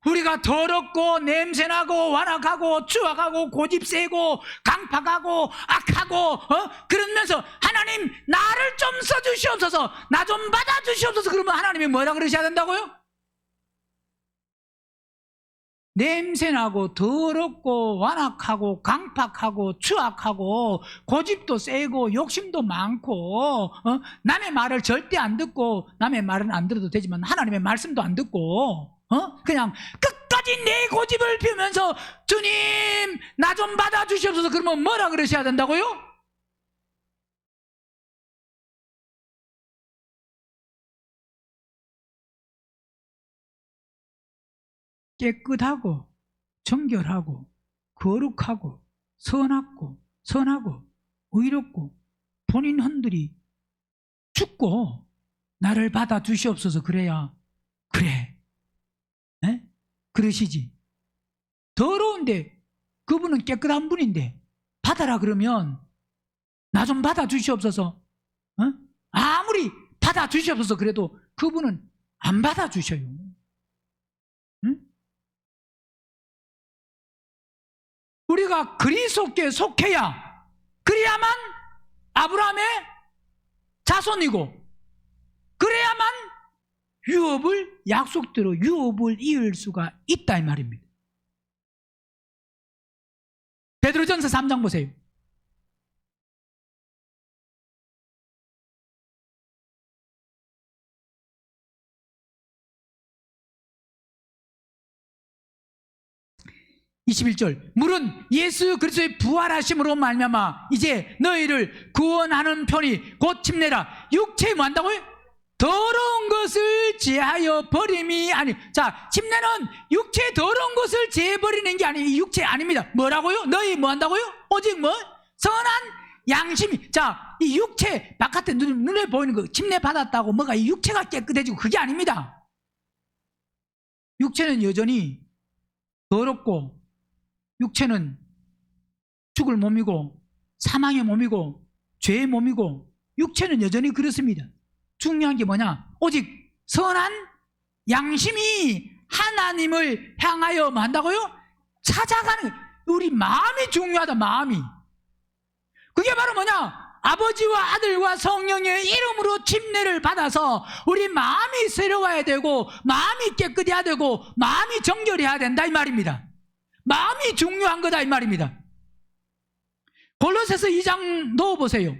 우리가 더럽고 냄새나고 완악하고 추악하고 고집세고 강팍하고 악하고 그러면서 하나님 나를 좀 써주시옵소서, 나 좀 받아주시옵소서 그러면 하나님이 뭐라 그러셔야 된다고요? 냄새나고 더럽고 완악하고 강팍하고 추악하고 고집도 세고 욕심도 많고 남의 말을 절대 안 듣고, 남의 말은 안 들어도 되지만 하나님의 말씀도 안 듣고 그냥 끝까지 내 고집을 피우면서 주님 나 좀 받아주시옵소서 그러면 뭐라 그러셔야 된다고요? 깨끗하고 정결하고 거룩하고 선하고 의롭고 본인 흔들이 죽고 나를 받아주시옵소서. 그래야 그래 그러시지. 더러운데 그분은 깨끗한 분인데 받아라 그러면 나 좀 받아주시옵소서. 아무리 받아주시옵소서 그래도 그분은 안 받아주셔요. 우리가 그리스도께 속해야, 그래야만 아브라함의 자손이고, 그래야만 유업을, 약속대로 유업을 이을 수가 있다 이 말입니다. 베드로전서 3장 보세요. (21절) 물은 예수 그리스도의 부활하심으로 말미암아 이제 너희를 구원하는 편이 곧 침례라. 육체에 뭐 한다고요? 더러운 것을 제하여 버림이 아니. 자, 침례는 육체의 더러운 것을 제해버리는 게 아니, 육체 아닙니다. 뭐라고요? 너희 뭐 한다고요? 오직 뭐? 선한 양심이. 자, 이 육체 바깥에 눈에 보이는 거 침례 받았다고 뭐가 이 육체가 깨끗해지고 그게 아닙니다. 육체는 여전히 더럽고, 육체는 죽을 몸이고 사망의 몸이고 죄의 몸이고 육체는 여전히 그렇습니다. 중요한 게 뭐냐? 오직 선한 양심이 하나님을 향하여 뭐 한다고요? 찾아가는, 우리 마음이 중요하다. 마음이. 그게 바로 뭐냐? 아버지와 아들과 성령의 이름으로 침례를 받아서 우리 마음이 새로워야 되고 마음이 깨끗해야 되고 마음이 정결해야 된다 이 말입니다. 마음이 중요한 거다 이 말입니다. 골로새서 2장 넣어보세요.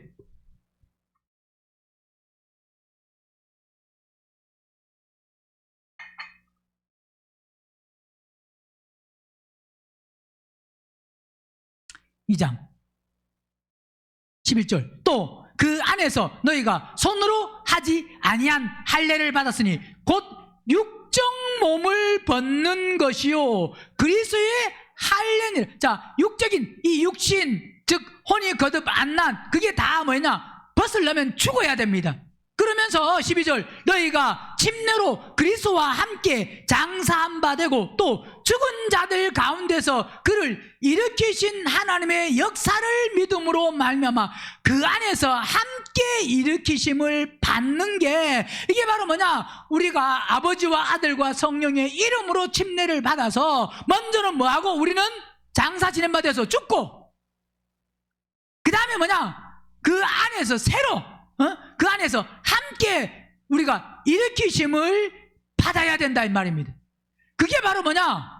(2장) 11절 또 그 안에서 너희가 손으로 하지 아니한 할례를 받았으니 곧 육정 몸을 벗는 것이요 그리스도의 할례니라. 자, 육적인 이 육신, 즉 혼이 거듭 안 난 그게 다 뭐냐? 벗으려면 죽어야 됩니다. 그러면서 12절 너희가 침례로 그리스도와 함께 장사한 바 되고 또 죽은 자들 가운데서 그를 일으키신 하나님의 역사를 믿음으로 말미암아 그 안에서 함께 일으키심을 받는 게, 이게 바로 뭐냐? 우리가 아버지와 아들과 성령의 이름으로 침례를 받아서 먼저는 뭐하고? 우리는 장사 지낸 바 돼서 죽고, 그 다음에 뭐냐? 그 안에서 새로 그 안에서 함께 우리가 일으키심을 받아야 된다 이 말입니다. 그게 바로 뭐냐?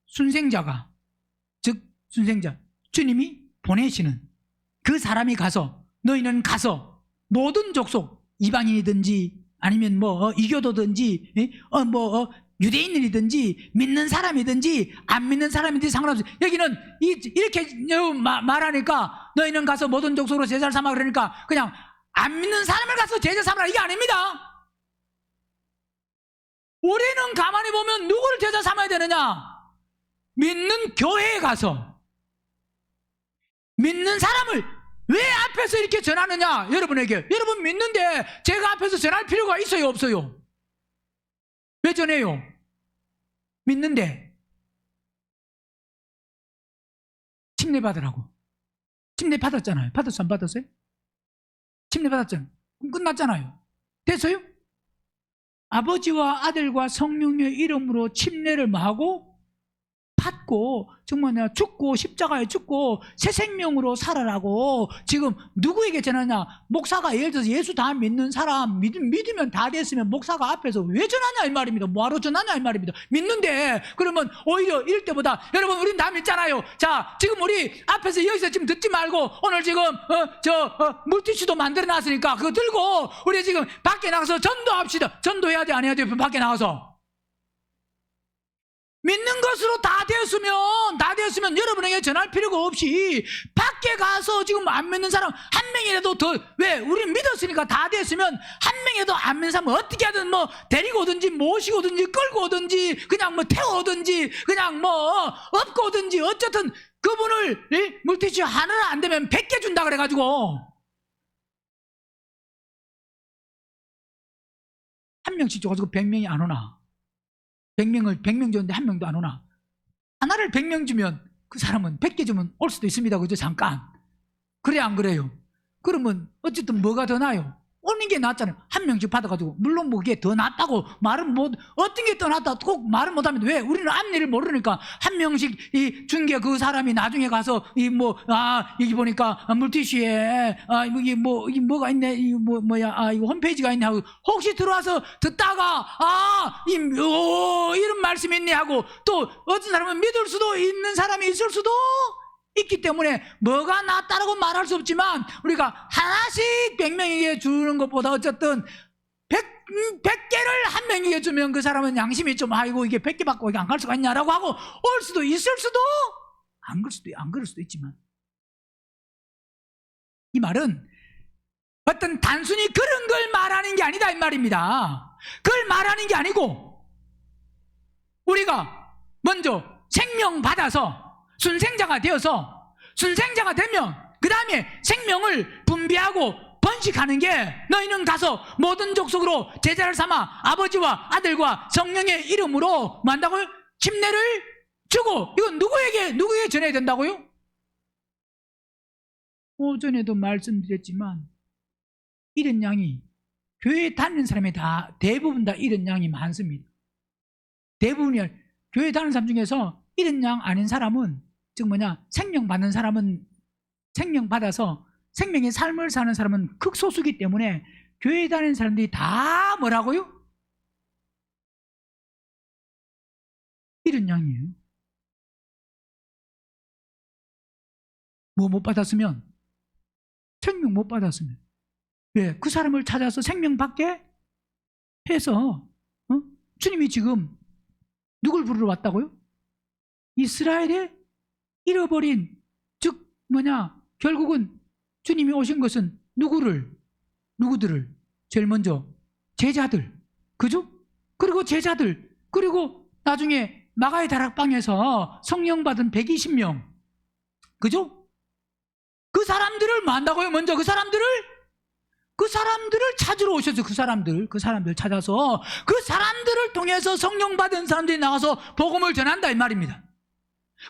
순생자가, 즉 순생자, 주님이 보내시는 그 사람이 가서, 너희는 가서 모든 족속, 이방인이든지 아니면 뭐 이교도든지 유대인이든지 믿는 사람이든지 안 믿는 사람이든지 상관없이, 여기는 이렇게 말하니까 너희는 가서 모든 족속으로 제자를 삼아 그러니까 그냥 안 믿는 사람을 가서 제자 삼으라 이게 아닙니다. 우리는 가만히 보면 누구를 제자 삼아야 되느냐? 믿는 교회에 가서 믿는 사람을 왜 앞에서 이렇게 전하느냐? 여러분에게, 여러분 믿는데 제가 앞에서 전할 필요가 있어요 없어요? 왜 전해요? 믿는데 침례 받으라고. 침례 받았잖아요. 받았어 안 받았어요? 침례 받았잖아요. 그럼 끝났잖아요. 됐어요? 아버지와 아들과 성령의 이름으로 침례를 하고 받고 정말 내가 죽고 십자가에 죽고 새 생명으로 살아라고 지금 누구에게 전하냐? 목사가 예를 들어서 예수 다 믿는 사람 믿으면 다 됐으면 목사가 앞에서 왜 전하냐 이 말입니다. 뭐하러 전하냐 이 말입니다. 믿는데 그러면 오히려 이럴 때보다, 여러분 우린 다 믿잖아요. 자, 지금 우리 앞에서 여기서 지금 듣지 말고 오늘 지금 물티슈도 만들어 놨으니까 그거 들고 우리 지금 밖에 나가서 전도합시다. 전도해야 돼 안 해야 돼? 밖에 나가서 믿는 것으로 다 되었으면 여러분에게 전할 필요가 없이 밖에 가서 지금 안 믿는 사람 한 명이라도 더, 왜? 우리는 믿었으니까 다 됐으면 한 명이라도 안 믿는 사람은 어떻게 하든 뭐 데리고 오든지 모시고 오든지 끌고 오든지 그냥 뭐 태워오든지 그냥 뭐 업고 오든지 어쨌든 그분을 물티슈 하나 안 되면 100개 준다 그래가지고 한 명씩 줘가지고 100명이 안 오나? 100명 줬는데 한 명도 안 오나? 하나를 100명 주면 그 사람은 100개 주면 올 수도 있습니다. 그죠? 잠깐. 그래, 안 그래요? 그러면 어쨌든 뭐가 더 나아요? 오는 게 낫잖아요. 한 명씩 받아가지고. 물론 뭐 그게 더 낫다고 말은 못, 어떤 게 더 낫다 꼭 말은 못하면 왜? 우리는 앞일을 모르니까 한 명씩 이 준 게 그 사람이 나중에 가서 이 뭐, 여기 보니까 물티슈에, 이게 뭐, 이게 뭐가 있네. 이거 뭐야. 이거 홈페이지가 있네 하고 혹시 들어와서 듣다가, 이런 말씀이 있네 하고 또 어떤 사람은 믿을 수도 있는 사람이 있을 수도 있기 때문에 뭐가 낫다라고 말할 수 없지만 우리가 하나씩 100명에게 주는 것보다 어쨌든 100개를 한 명에게 주면 그 사람은 양심이 좀 아이고 이게 100개 받고 이게 안 갈 수가 있냐라고 하고 올 수도 있을 수도 안 그럴 수도 있지만 이 말은 어떤 단순히 그런 걸 말하는 게 아니다 이 말입니다. 그걸 말하는 게 아니고 우리가 먼저 생명 받아서 순생자가 되어서 순생자가 되면 그 다음에 생명을 분비하고 번식하는 게 너희는 가서 모든 족속으로 제자를 삼아 아버지와 아들과 성령의 이름으로 뭐 한다고요? 침례를 주고 이건 누구에게 전해야 된다고요? 오전에도 말씀드렸지만 이런 양이 교회 다니는 사람이 다 대부분 다 이런 양이 많습니다. 대부분이 교회 다니는 사람 중에서 이런 양 아닌 사람은 즉 생명 받는 사람은 생명 받아서 생명의 삶을 사는 사람은 극소수기 때문에 교회에 다니는 사람들이 다 뭐라고요? 이런 양이에요. 뭐 못 받았으면 생명 못 받았으면 왜? 그 사람을 찾아서 생명 받게 해서 주님이 지금 누굴 부르러 왔다고요? 이스라엘의 잃어버린 즉 결국은 주님이 오신 것은 누구들을 제일 먼저 제자들 그죠? 그리고 제자들 그리고 나중에 마가의 다락방에서 성령 받은 120명 그죠? 그 사람들을 뭐 한다고요? 먼저 그 사람들을 찾으러 오셔서 그 사람들 찾아서 그 사람들을 통해서 성령 받은 사람들이 나가서 복음을 전한다 이 말입니다.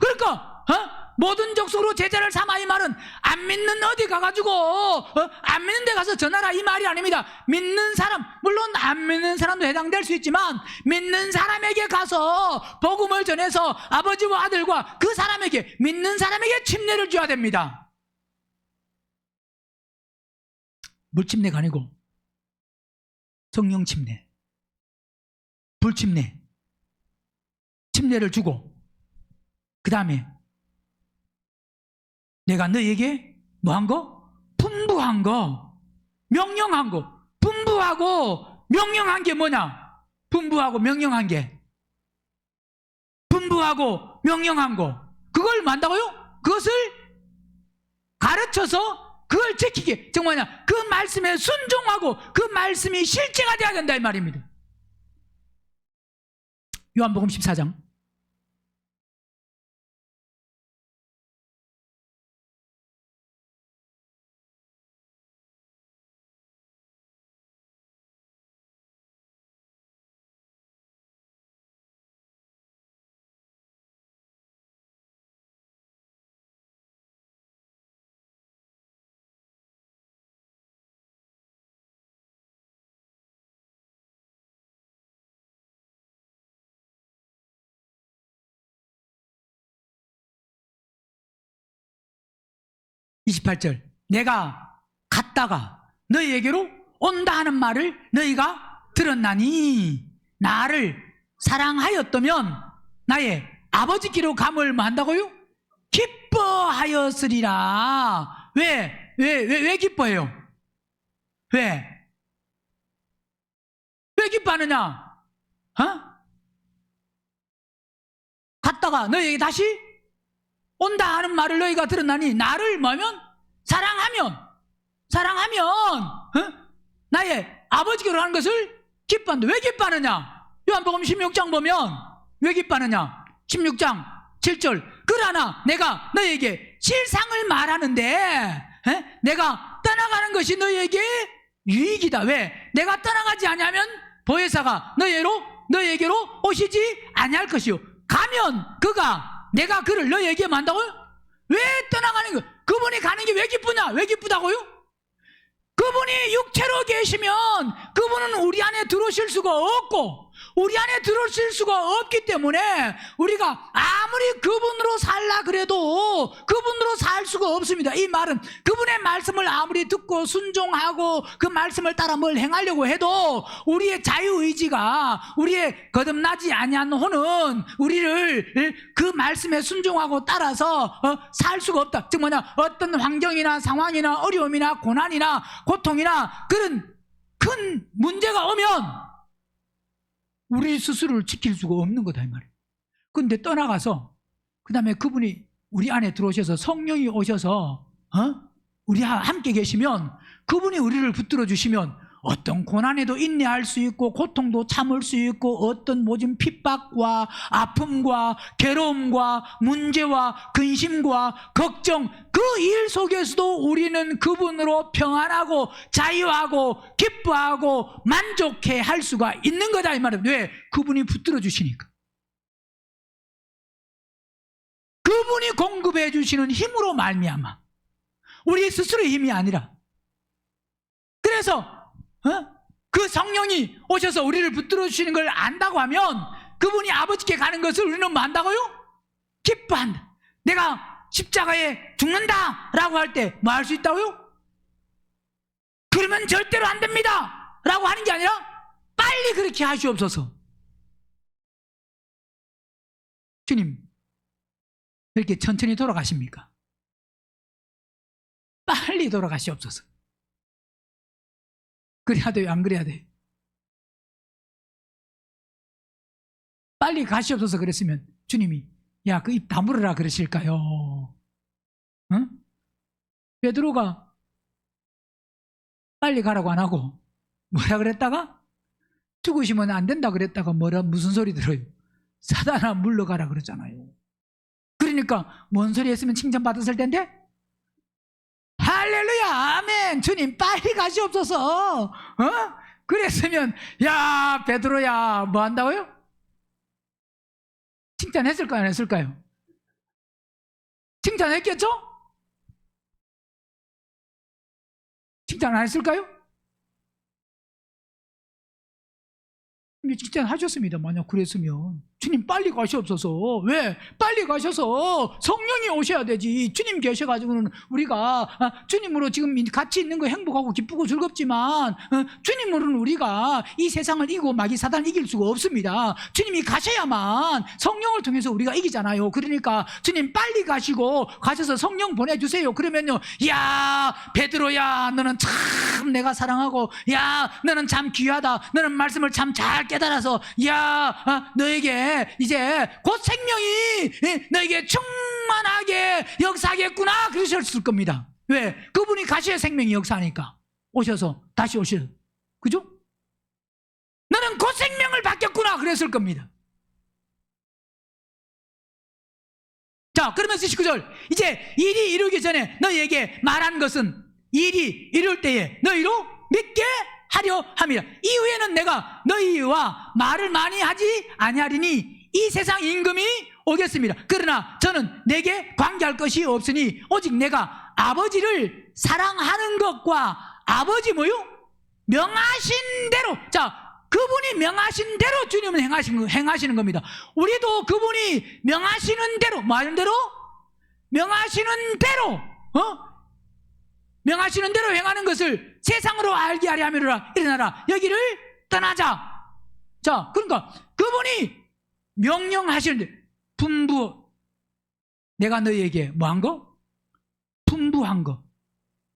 그러니까 모든 족속으로 제자를 삼아 이 말은 안 믿는 어디 가가지고 안 믿는 데 가서 전하라 이 말이 아닙니다. 믿는 사람 물론 안 믿는 사람도 해당될 수 있지만 믿는 사람에게 가서 복음을 전해서 아버지와 아들과 그 사람에게 믿는 사람에게 침례를 줘야 됩니다. 물침례가 아니고 성령 침례 불침례 침례를 주고 그 다음에 내가 너에게 뭐한 거? 분부한 거 명령한 거 분부하고 명령한 게 뭐냐? 분부하고 명령한 거 그걸 뭐 한다고요? 그것을 가르쳐서 그걸 지키게 그 말씀에 순종하고 그 말씀이 실제가 돼야 된다 이 말입니다. 요한복음 14장 28절 내가 갔다가 너희에게로 온다 하는 말을 너희가 들었나니 나를 사랑하였다면 나의 아버지께로 감을 뭐 한다고요? 기뻐하였으리라. 왜 기뻐해요? 왜 기뻐하느냐? 갔다가 너희에게 다시 온다 하는 말을 너희가 들었나니 나를 뭐면 사랑하면 나의 아버지께로 가는 것을 기뻐한다. 왜 기뻐하느냐? 요한복음 16장 보면 왜 기뻐하느냐? 16장 7절 그러나 내가 너희에게 실상을 말하는데 내가 떠나가는 것이 너희에게 유익이다. 왜? 내가 떠나가지 않으면 보혜사가 너희에게로 오시지 아니할 것이요. 가면 내가 그를 너희에게 만다고요? 왜 떠나가는 거? 그분이 가는 게 왜 기쁘냐? 왜 기쁘다고요? 그분이 육체로 계시면 그분은 우리 안에 들어오실 수가 없고 우리 안에 들어오실 수가 없기 때문에 우리가 아무리 그분으로 살라 그래도 그분으로 살 수가 없습니다. 이 말은 그분의 말씀을 아무리 듣고 순종하고 그 말씀을 따라 뭘 행하려고 해도 우리의 자유의지가 우리의 거듭나지 아니한 혼은 우리를 그 말씀에 순종하고 따라서 살 수가 없다. 즉 뭐냐, 어떤 환경이나 상황이나 어려움이나 고난이나 고통이나 그런 큰 문제가 오면 우리 스스로를 지킬 수가 없는 거다 이 말이에요. 그런데 떠나가서 그 다음에 그분이 우리 안에 들어오셔서 성령이 오셔서 우리와 함께 계시면 그분이 우리를 붙들어 주시면 어떤 고난에도 인내할 수 있고 고통도 참을 수 있고 어떤 모진 핍박과 아픔과 괴로움과 문제와 근심과 걱정 그 일 속에서도 우리는 그분으로 평안하고 자유하고 기뻐하고 만족해 할 수가 있는 거다 이 말이에요. 왜? 그분이 붙들어 주시니까. 그분이 공급해 주시는 힘으로 말미암아 우리 스스로의 힘이 아니라. 그래서 그 성령이 오셔서 우리를 붙들어 주시는 걸 안다고 하면 그분이 아버지께 가는 것을 우리는 뭐 한다고요? 기뻐한다. 내가 십자가에 죽는다 라고 할 때 뭐 할 수 있다고요? 그러면 절대로 안 됩니다 라고 하는 게 아니라 빨리 그렇게 하시옵소서. 주님 왜 이렇게 천천히 돌아가십니까? 빨리 돌아가시옵소서. 그래야 돼요? 안 그래야 돼요? 빨리 가시옵소서 그랬으면 주님이 야, 그 입 다물어라 그러실까요? 응? 베드로가 빨리 가라고 안 하고 뭐라 그랬다가 죽으시면 안 된다 그랬다가 무슨 소리 들어요? 사단아 물러가라 그랬잖아요. 그러니까 뭔 소리 했으면 칭찬받았을 텐데? 할렐루야 아멘. 주님 빨리 가시옵소서. 그랬으면 야 베드로야 뭐 한다고요? 칭찬했을까요? 안 했을까요? 칭찬했겠죠? 칭찬 안 했을까요? 칭찬하셨습니다. 만약 그랬으면 주님 빨리 가시옵소서. 왜? 빨리 가셔서 성령이 오셔야 되지. 주님 계셔가지고는 우리가 주님으로 지금 같이 있는 거 행복하고 기쁘고 즐겁지만 주님으로는 우리가 이 세상을 이기고 마귀 사단을 이길 수가 없습니다. 주님이 가셔야만 성령을 통해서 우리가 이기잖아요. 그러니까 주님 빨리 가셔서 성령 보내주세요. 그러면요, 야 베드로야 너는 참 내가 사랑하고 야 너는 참 귀하다. 너는 말씀을 참 잘 깨달아서 야 너에게 이제 곧 생명이 너에게 충만하게 역사하겠구나 그러셨을 겁니다. 왜? 그분이 가셔야 생명이 역사하니까 오셔서 다시 오셔. 그죠? 너는 곧 생명을 받겠구나 그랬을 겁니다. 자, 그러면서 19절 이제 일이 이루기 전에 너희에게 말한 것은 일이 이룰 때에 너희로 믿게 하려 함이라. 이후에는 내가 너희와 말을 많이 하지 아니하리니 이 세상 임금이 오겠습니다. 그러나 저는 내게 관계할 것이 없으니 오직 내가 아버지를 사랑하는 것과 아버지 뭐요? 명하신 대로. 자, 그분이 명하신 대로 주님은 행하시는 겁니다. 우리도 그분이 명하시는 대로, 뭐 하는 대로? 명하시는 대로 명하시는 대로 행하는 것을 세상으로 알게 하려 함이라. 일어나라 여기를 떠나자. 자, 그러니까 그분이 명령하시는데 분부, 내가 너희에게 뭐 한 거? 분부한 거,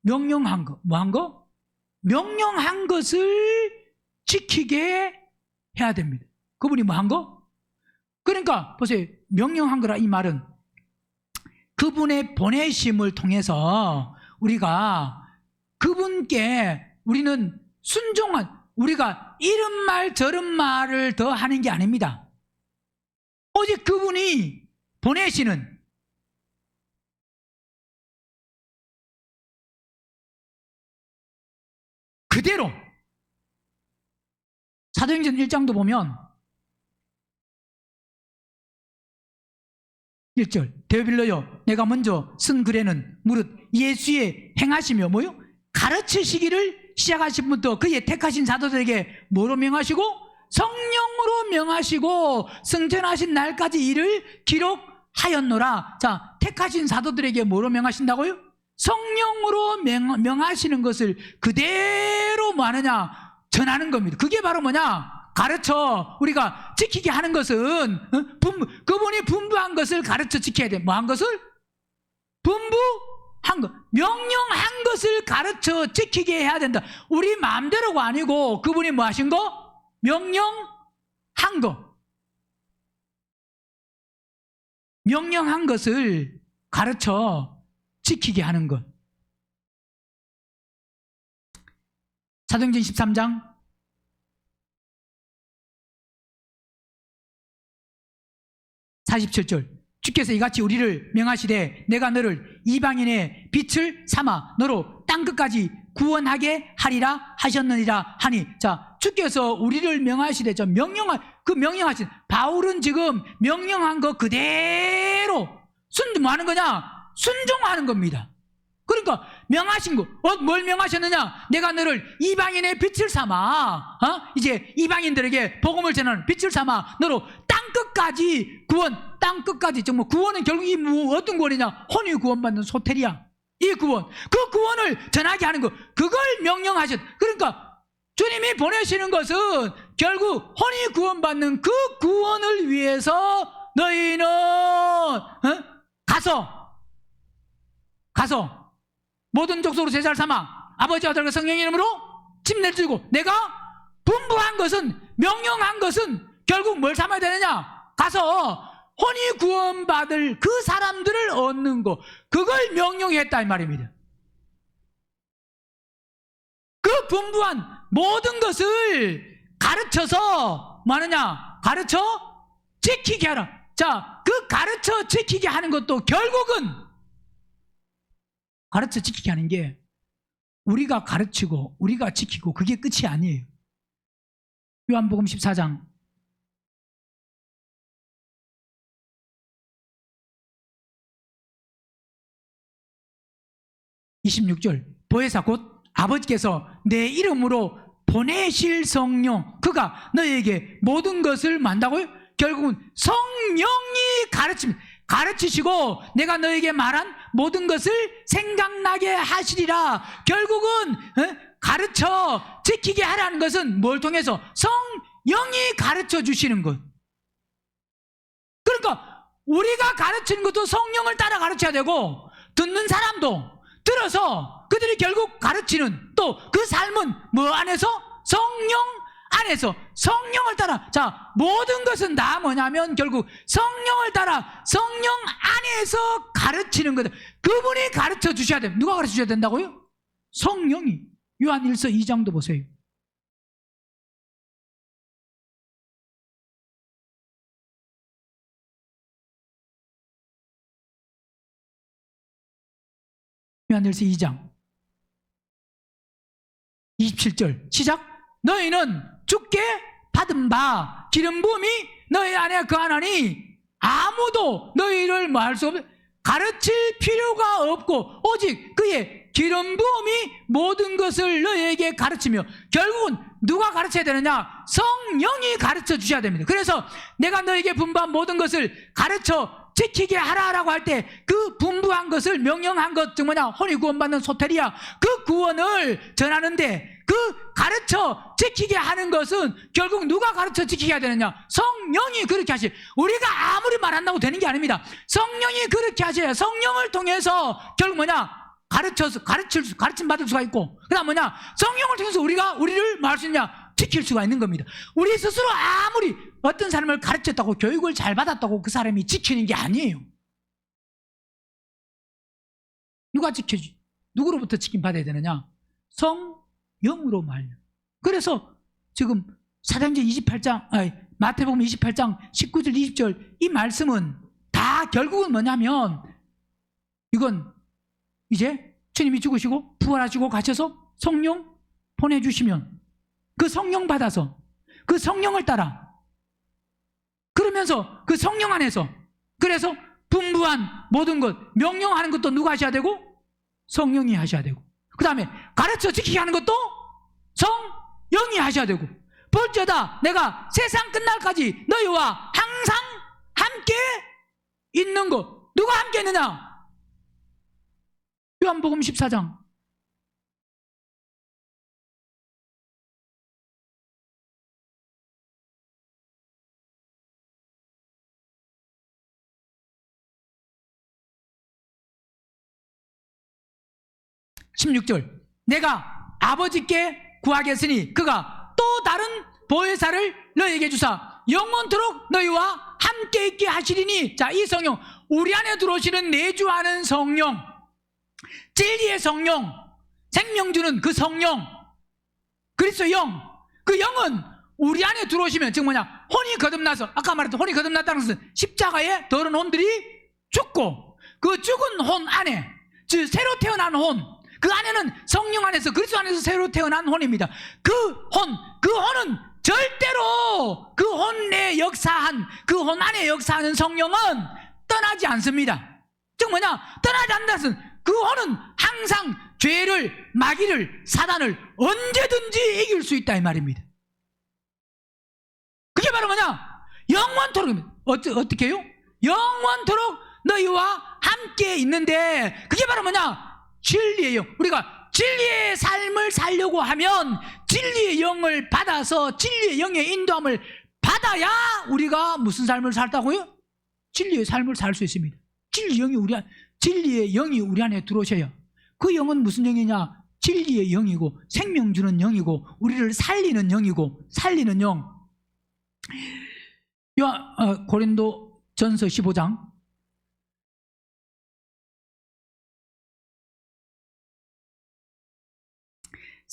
명령한 거, 뭐 한 거? 명령한 것을 지키게 해야 됩니다. 그분이 뭐 한 거? 그러니까 보세요. 명령한 거라 이 말은 그분의 보내심을 통해서 우리가 그분께 우리는 순종한, 우리가 이런 말 저런 말을 더 하는 게 아닙니다. 오직 그분이 보내시는 그대로. 사도행전 1장도 보면 1절 데오빌로여 내가 먼저 쓴 글에는 무릇 예수의 행하시며 뭐요? 가르치시기를 시작하신 분부터 그의 택하신 사도들에게 뭐로 명하시고? 성령으로 명하시고 승천하신 날까지 이를 기록하였노라. 자, 택하신 사도들에게 뭐로 명하신다고요? 성령으로 명하시는 것을 그대로 뭐 하느냐? 전하는 겁니다. 그게 바로 뭐냐? 가르쳐 우리가 지키게 하는 것은 그분이 분부한 것을 가르쳐 지켜야 돼. 뭐 한 것을? 분부한 것, 명령한 것을 가르쳐 지키게 해야 된다. 우리 마음대로가 아니고 그분이 뭐 하신 거? 명령한 거. 명령한 것을 가르쳐 지키게 하는 것. 사도행전 13장 47절 주께서 이같이 우리를 명하시되 내가 너를 이방인의 빛을 삼아 너로 땅끝까지 구원하게 하리라 하셨느니라 하니. 자, 주께서 우리를 명하시되 저 명령하신 바울은 지금 명령한 거 그대로 뭐하는 거냐? 순종하는 겁니다. 그러니까 명하신 거, 뭘 명하셨느냐? 내가 너를 이방인의 빛을 삼아, 이제 이방인들에게 복음을 전하는 빛을 삼아 너로 땅끝까지 구원, 땅끝까지 정말 구원은 결국 이 어떤 구원이냐? 혼이 구원받는 소테리아. 이 구원, 그 구원을 전하게 하는 거, 그걸 명령하셨. 그러니까 주님이 보내시는 것은 결국 혼이 구원받는 그 구원을 위해서 너희는 가서 모든 족속으로 제자를 삼아 아버지와 아들과 성령의 이름으로 침례를 주고. 내가 분부한 것은, 명령한 것은 결국 뭘 삼아야 되느냐? 가서 혼이 구원받을 그 사람들을 얻는 거, 그걸 명령했다 이 말입니다. 그 분부한 모든 것을 가르쳐서 뭐 하느냐? 가르쳐 지키게 하라. 자, 그 가르쳐 지키게 하는 것도 결국은 가르쳐 지키게 하는 게 우리가 가르치고 우리가 지키고 그게 끝이 아니에요. 요한복음 14장 26절 보혜사 곧 아버지께서 내 이름으로 보내실 성령 그가 너희에게 모든 것을 만다고요? 결국은 성령이 가르치시고 내가 너에게 말한 모든 것을 생각나게 하시리라. 결국은 가르쳐 지키게 하라는 것은 뭘 통해서? 성령이 가르쳐 주시는 것. 그러니까 우리가 가르치는 것도 성령을 따라 가르쳐야 되고 듣는 사람도 들어서 그들이 결국 가르치는 또 그 삶은 뭐 안에서? 성령 안에서 성령을 따라. 자, 모든 것은 다 뭐냐면 결국 성령을 따라 성령 안에서 가르치는 거다. 그분이 가르쳐 주셔야 됩니다. 누가 가르쳐 주셔야 된다고요? 성령이. 요한 1서 2장도 보세요. 요한 1서 2장 27절 시작. 너희는 주께 받은 바 기름 부음이 너희 안에 거하나니 아무도 너희를 뭐 할 수 없어 가르칠 필요가 없고 오직 그의 기름 부음이 모든 것을 너희에게 가르치며. 결국은 누가 가르쳐야 되느냐? 성령이 가르쳐 주셔야 됩니다. 그래서 내가 너에게 분부한 모든 것을 가르쳐 지키게 하라라고 할 때 그 분부한 것을 명령한 것 즉 뭐냐? 혼이 구원받는 소테리아 그 구원을 전하는데 그 가르쳐 지키게 하는 것은 결국 누가 가르쳐 지키게 해야 되느냐? 성령이 그렇게 하시. 우리가 아무리 말한다고 되는 게 아닙니다. 성령이 그렇게 하셔야 성령을 통해서 결국 뭐냐? 가르침 받을 수가 있고, 그 다음 뭐냐? 성령을 통해서 우리를 뭐 할 수 있냐? 지킬 수가 있는 겁니다. 우리 스스로 아무리 어떤 사람을 가르쳤다고 교육을 잘 받았다고 그 사람이 지키는 게 아니에요. 누가 지켜주지? 누구로부터 지킴받아야 되느냐? 성령으로 말려. 그래서 지금 사도행전 28장, 마태복음 28장 19절 20절 이 말씀은 다 결국은 뭐냐면 이건 이제 주님이 죽으시고 부활하시고 가셔서 성령 보내주시면 그 성령 받아서 그 성령을 따라 그러면서 그 성령 안에서 그래서 분부한 모든 것 명령하는 것도 누가 하셔야 되고 성령이 하셔야 되고 그 다음에 가르쳐 지키게 하는 것도 성령이 하셔야 되고 볼지어다 내가 세상 끝날까지 너희와 항상 함께 있는 것 누가 함께 있느냐? 요한복음 14장 16절 내가 아버지께 구하겠으니 그가 또 다른 보혜사를 너희에게 주사 영원토록 너희와 함께 있게 하시리니 자, 이 성령 우리 안에 들어오시는 내주하는 성령 진리의 성령 생명 주는 그 성령 그리스도 영 그 영은 우리 안에 들어오시면 지금 뭐냐 혼이 거듭나서 아까 말했던 혼이 거듭났다는 것은 십자가에 더러운 혼들이 죽고 그 죽은 혼 안에 즉 새로 태어난 혼 그 안에는 성령 안에서 그리스도 안에서 새로 태어난 혼입니다. 그 혼은 절대로 그 혼에 역사한 그 혼 안에 역사하는 성령은 떠나지 않습니다. 즉 뭐냐 떠나지 않는 것은 그 혼은 항상 죄를 마귀를 사단을 언제든지 이길 수 있다 이 말입니다. 그게 바로 뭐냐 영원토록 어떻게 해요? 영원토록 너희와 함께 있는데 그게 바로 뭐냐 진리예요. 우리가 진리의 삶을 살려고 하면 진리의 영을 받아서 진리의 영의 인도함을 받아야 우리가 무슨 삶을 살다고요? 진리의 삶을 살 수 있습니다. 진리의 영이 우리 안에 들어오셔야 그 영은 무슨 영이냐? 진리의 영이고 생명 주는 영이고 우리를 살리는 영이고 살리는 영. 고린도전서 15장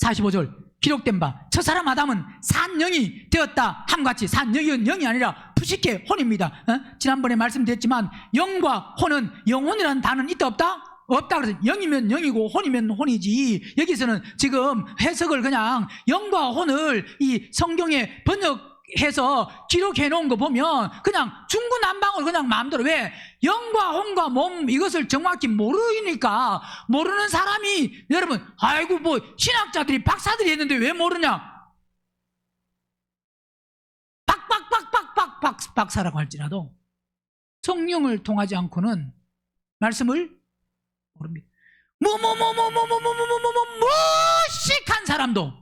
45절 기록된 바 첫사람 아담은 산 영이 되었다 함같이 산 영은 영이 아니라 푸시케 혼입니다. 지난번에 말씀드렸지만 영과 혼은 영혼이라는 단어는 있다 없다? 없다. 그래서 영이면 영이고 혼이면 혼이지 여기서는 지금 해석을 그냥 영과 혼을 이 성경에 번역해서 기록해 놓은 거 보면 그냥 중구난방으로 그냥 마음대로 왜 영과 혼과 몸 이것을 정확히 모르니까 모르는 사람이 여러분 아이고 뭐 신학자들이 박사들이 했는데 왜 모르냐 박사라고 할지라도 성령을 통하지 않고는 말씀을 모릅니다. 무식한 사람도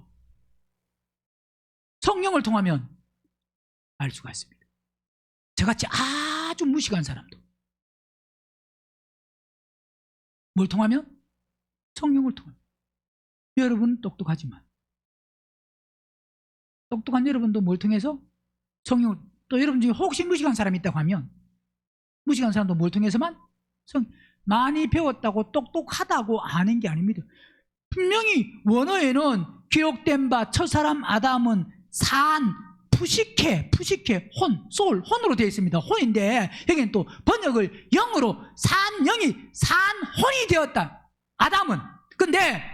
성령을 통하면 알 수가 있습니다. 저같이 아주 무식한 사람도 뭘 통하면? 성령을 통하면. 여러분은 똑똑하지만 똑똑한 여러분도 뭘 통해서? 성령을. 또 여러분 중에 혹시 무식한 사람이 있다고 하면 무식한 사람도 뭘 통해서만? 많이 배웠다고 똑똑하다고 아는 게 아닙니다. 분명히 원어에는 기록된 바 첫사람 아담은 산 푸시케 혼, 혼으로 되어 있습니다. 혼인데 여기는 또 번역을 영으로 산 영이 산 혼이 되었다. 아담은 근데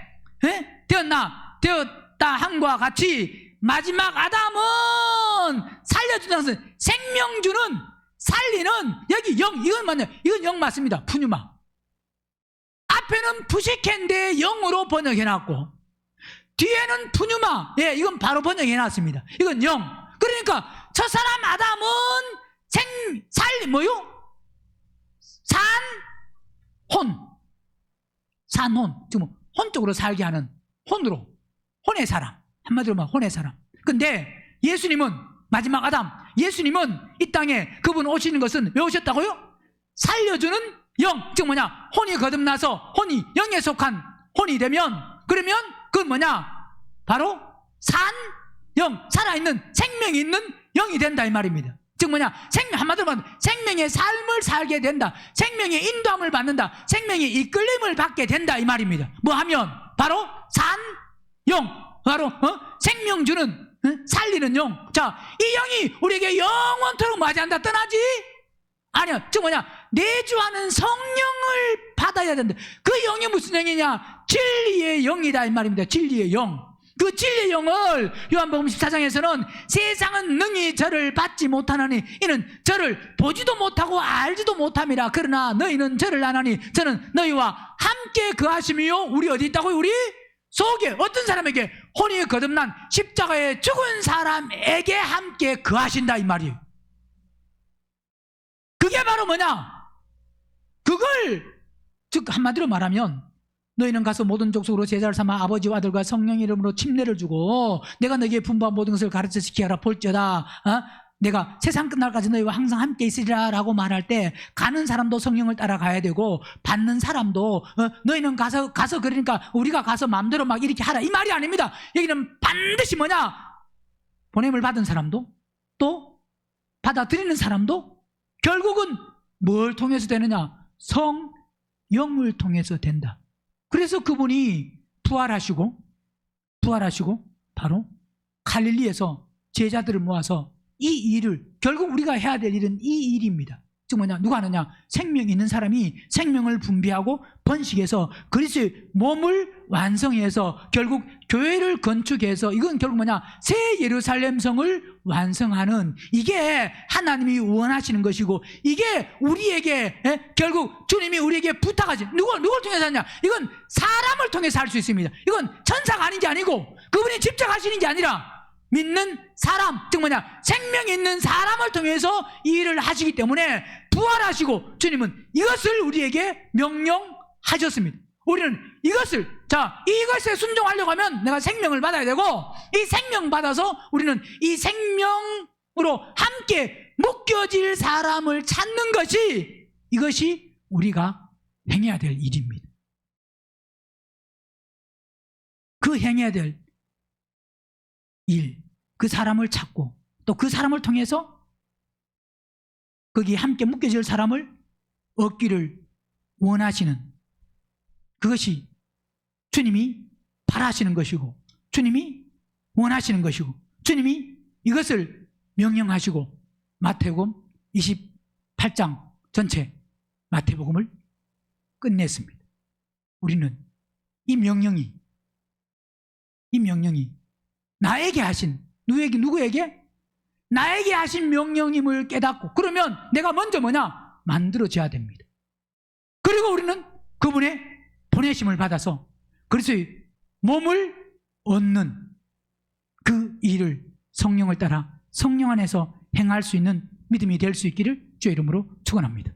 되었다 함과 같이 마지막 아담은 살려주는 것은 생명 주는 살리는 여기 영 이건 맞냐? 이건 영 맞습니다. 푸뉴마 앞에는 푸시케인데 영으로 번역해놨고 뒤에는 푸뉴마 이건 바로 번역해놨습니다. 이건 영 그러니까 첫사람 아담은 산혼 지금 혼적으로 살게 하는 혼의 사람 한마디로 말하면 혼의 사람. 근데 예수님은 마지막 아담 예수님은 이 땅에 그분 오시는 것은 왜 오셨다고요? 살려주는 영 즉 뭐냐 혼이 거듭나서 혼이 영에 속한 혼이 되면 그러면 그건 뭐냐 바로 산 영, 살아있는 생명이 있는 영이 된다 이 말입니다. 즉 뭐냐, 한마디로 말하면 생명의 삶을 살게 된다, 생명의 인도함을 받는다, 생명의 이끌림을 받게 된다 이 말입니다. 뭐 하면? 바로 산, 영, 바로 생명 주는, 살리는 영. 자, 이 영이 우리에게 영원토록 맞이한다 떠나지? 아니요. 즉 뭐냐, 내주하는 성령을 받아야 된다. 그 영이 무슨 영이냐? 진리의 영이다 이 말입니다. 진리의 영. 그 진리의 영을 요한복음 14장에서는 세상은 능히 저를 받지 못하나니 이는 저를 보지도 못하고 알지도 못함이라. 그러나 너희는 저를 아나니 저는 너희와 함께 거하심이요. 우리 어디 있다고요? 우리 속에. 어떤 사람에게? 혼이 거듭난 십자가에 죽은 사람에게 함께 거하신다 이 말이에요. 그게 바로 뭐냐? 그걸 즉 한마디로 말하면 너희는 가서 모든 족속으로 제자를 삼아 아버지와 아들과 성령 이름으로 침례를 주고 내가 너희에게 분부한 모든 것을 가르쳐 지키라. 볼지어다 내가 세상 끝날까지 너희와 항상 함께 있으리라 라고 말할 때 가는 사람도 성령을 따라가야 되고 받는 사람도 너희는 가서 그러니까 우리가 가서 마음대로 막 이렇게 하라 이 말이 아닙니다. 여기는 반드시 뭐냐? 보냄을 받은 사람도 또 받아들이는 사람도 결국은 뭘 통해서 되느냐? 성령을 통해서 된다. 그래서 그분이 부활하시고 바로 갈릴리에서 제자들을 모아서 이 일을, 결국 우리가 해야 될 일은 이 일입니다. 즉 뭐냐? 누가 하느냐? 생명이 있는 사람이 생명을 분비하고 번식해서 그리스도의 몸을 완성해서 결국 교회를 건축해서 이건 결국 뭐냐? 새 예루살렘 성을 완성하는, 이게 하나님이 원하시는 것이고 이게 우리에게 결국 주님이 우리에게 부탁하지. 누굴 통해서 하냐? 이건 사람을 통해서 할 수 있습니다. 이건 천사가 아닌 게 아니고 그분이 직접 하시는 게 아니라 믿는 사람, 즉 뭐냐? 생명이 있는 사람을 통해서 이 일을 하시기 때문에 부활하시고 주님은 이것을 우리에게 명령하셨습니다. 우리는 이것에 순종하려고 하면 내가 생명을 받아야 되고 이 생명 받아서 우리는 이 생명으로 함께 묶여질 사람을 찾는 것이, 이것이 우리가 행해야 될 일입니다. 그 행해야 될 일, 그 사람을 찾고 또 그 사람을 통해서 거기 함께 묶여질 사람을 얻기를 원하시는, 그것이 주님이 바라시는 것이고 주님이 원하시는 것이고 주님이 이것을 명령하시고 마태복음 28장 전체 마태복음을 끝냈습니다. 우리는 이 명령이 나에게 하신, 누구에게? 나에게 하신 명령임을 깨닫고 그러면 내가 먼저 뭐냐? 만들어져야 됩니다. 그리고 우리는 그분의 보내심을 받아서 그리스도의 몸을 얻는 그 일을 성령을 따라 성령 안에서 행할 수 있는 믿음이 될 수 있기를 주의 이름으로 축원합니다.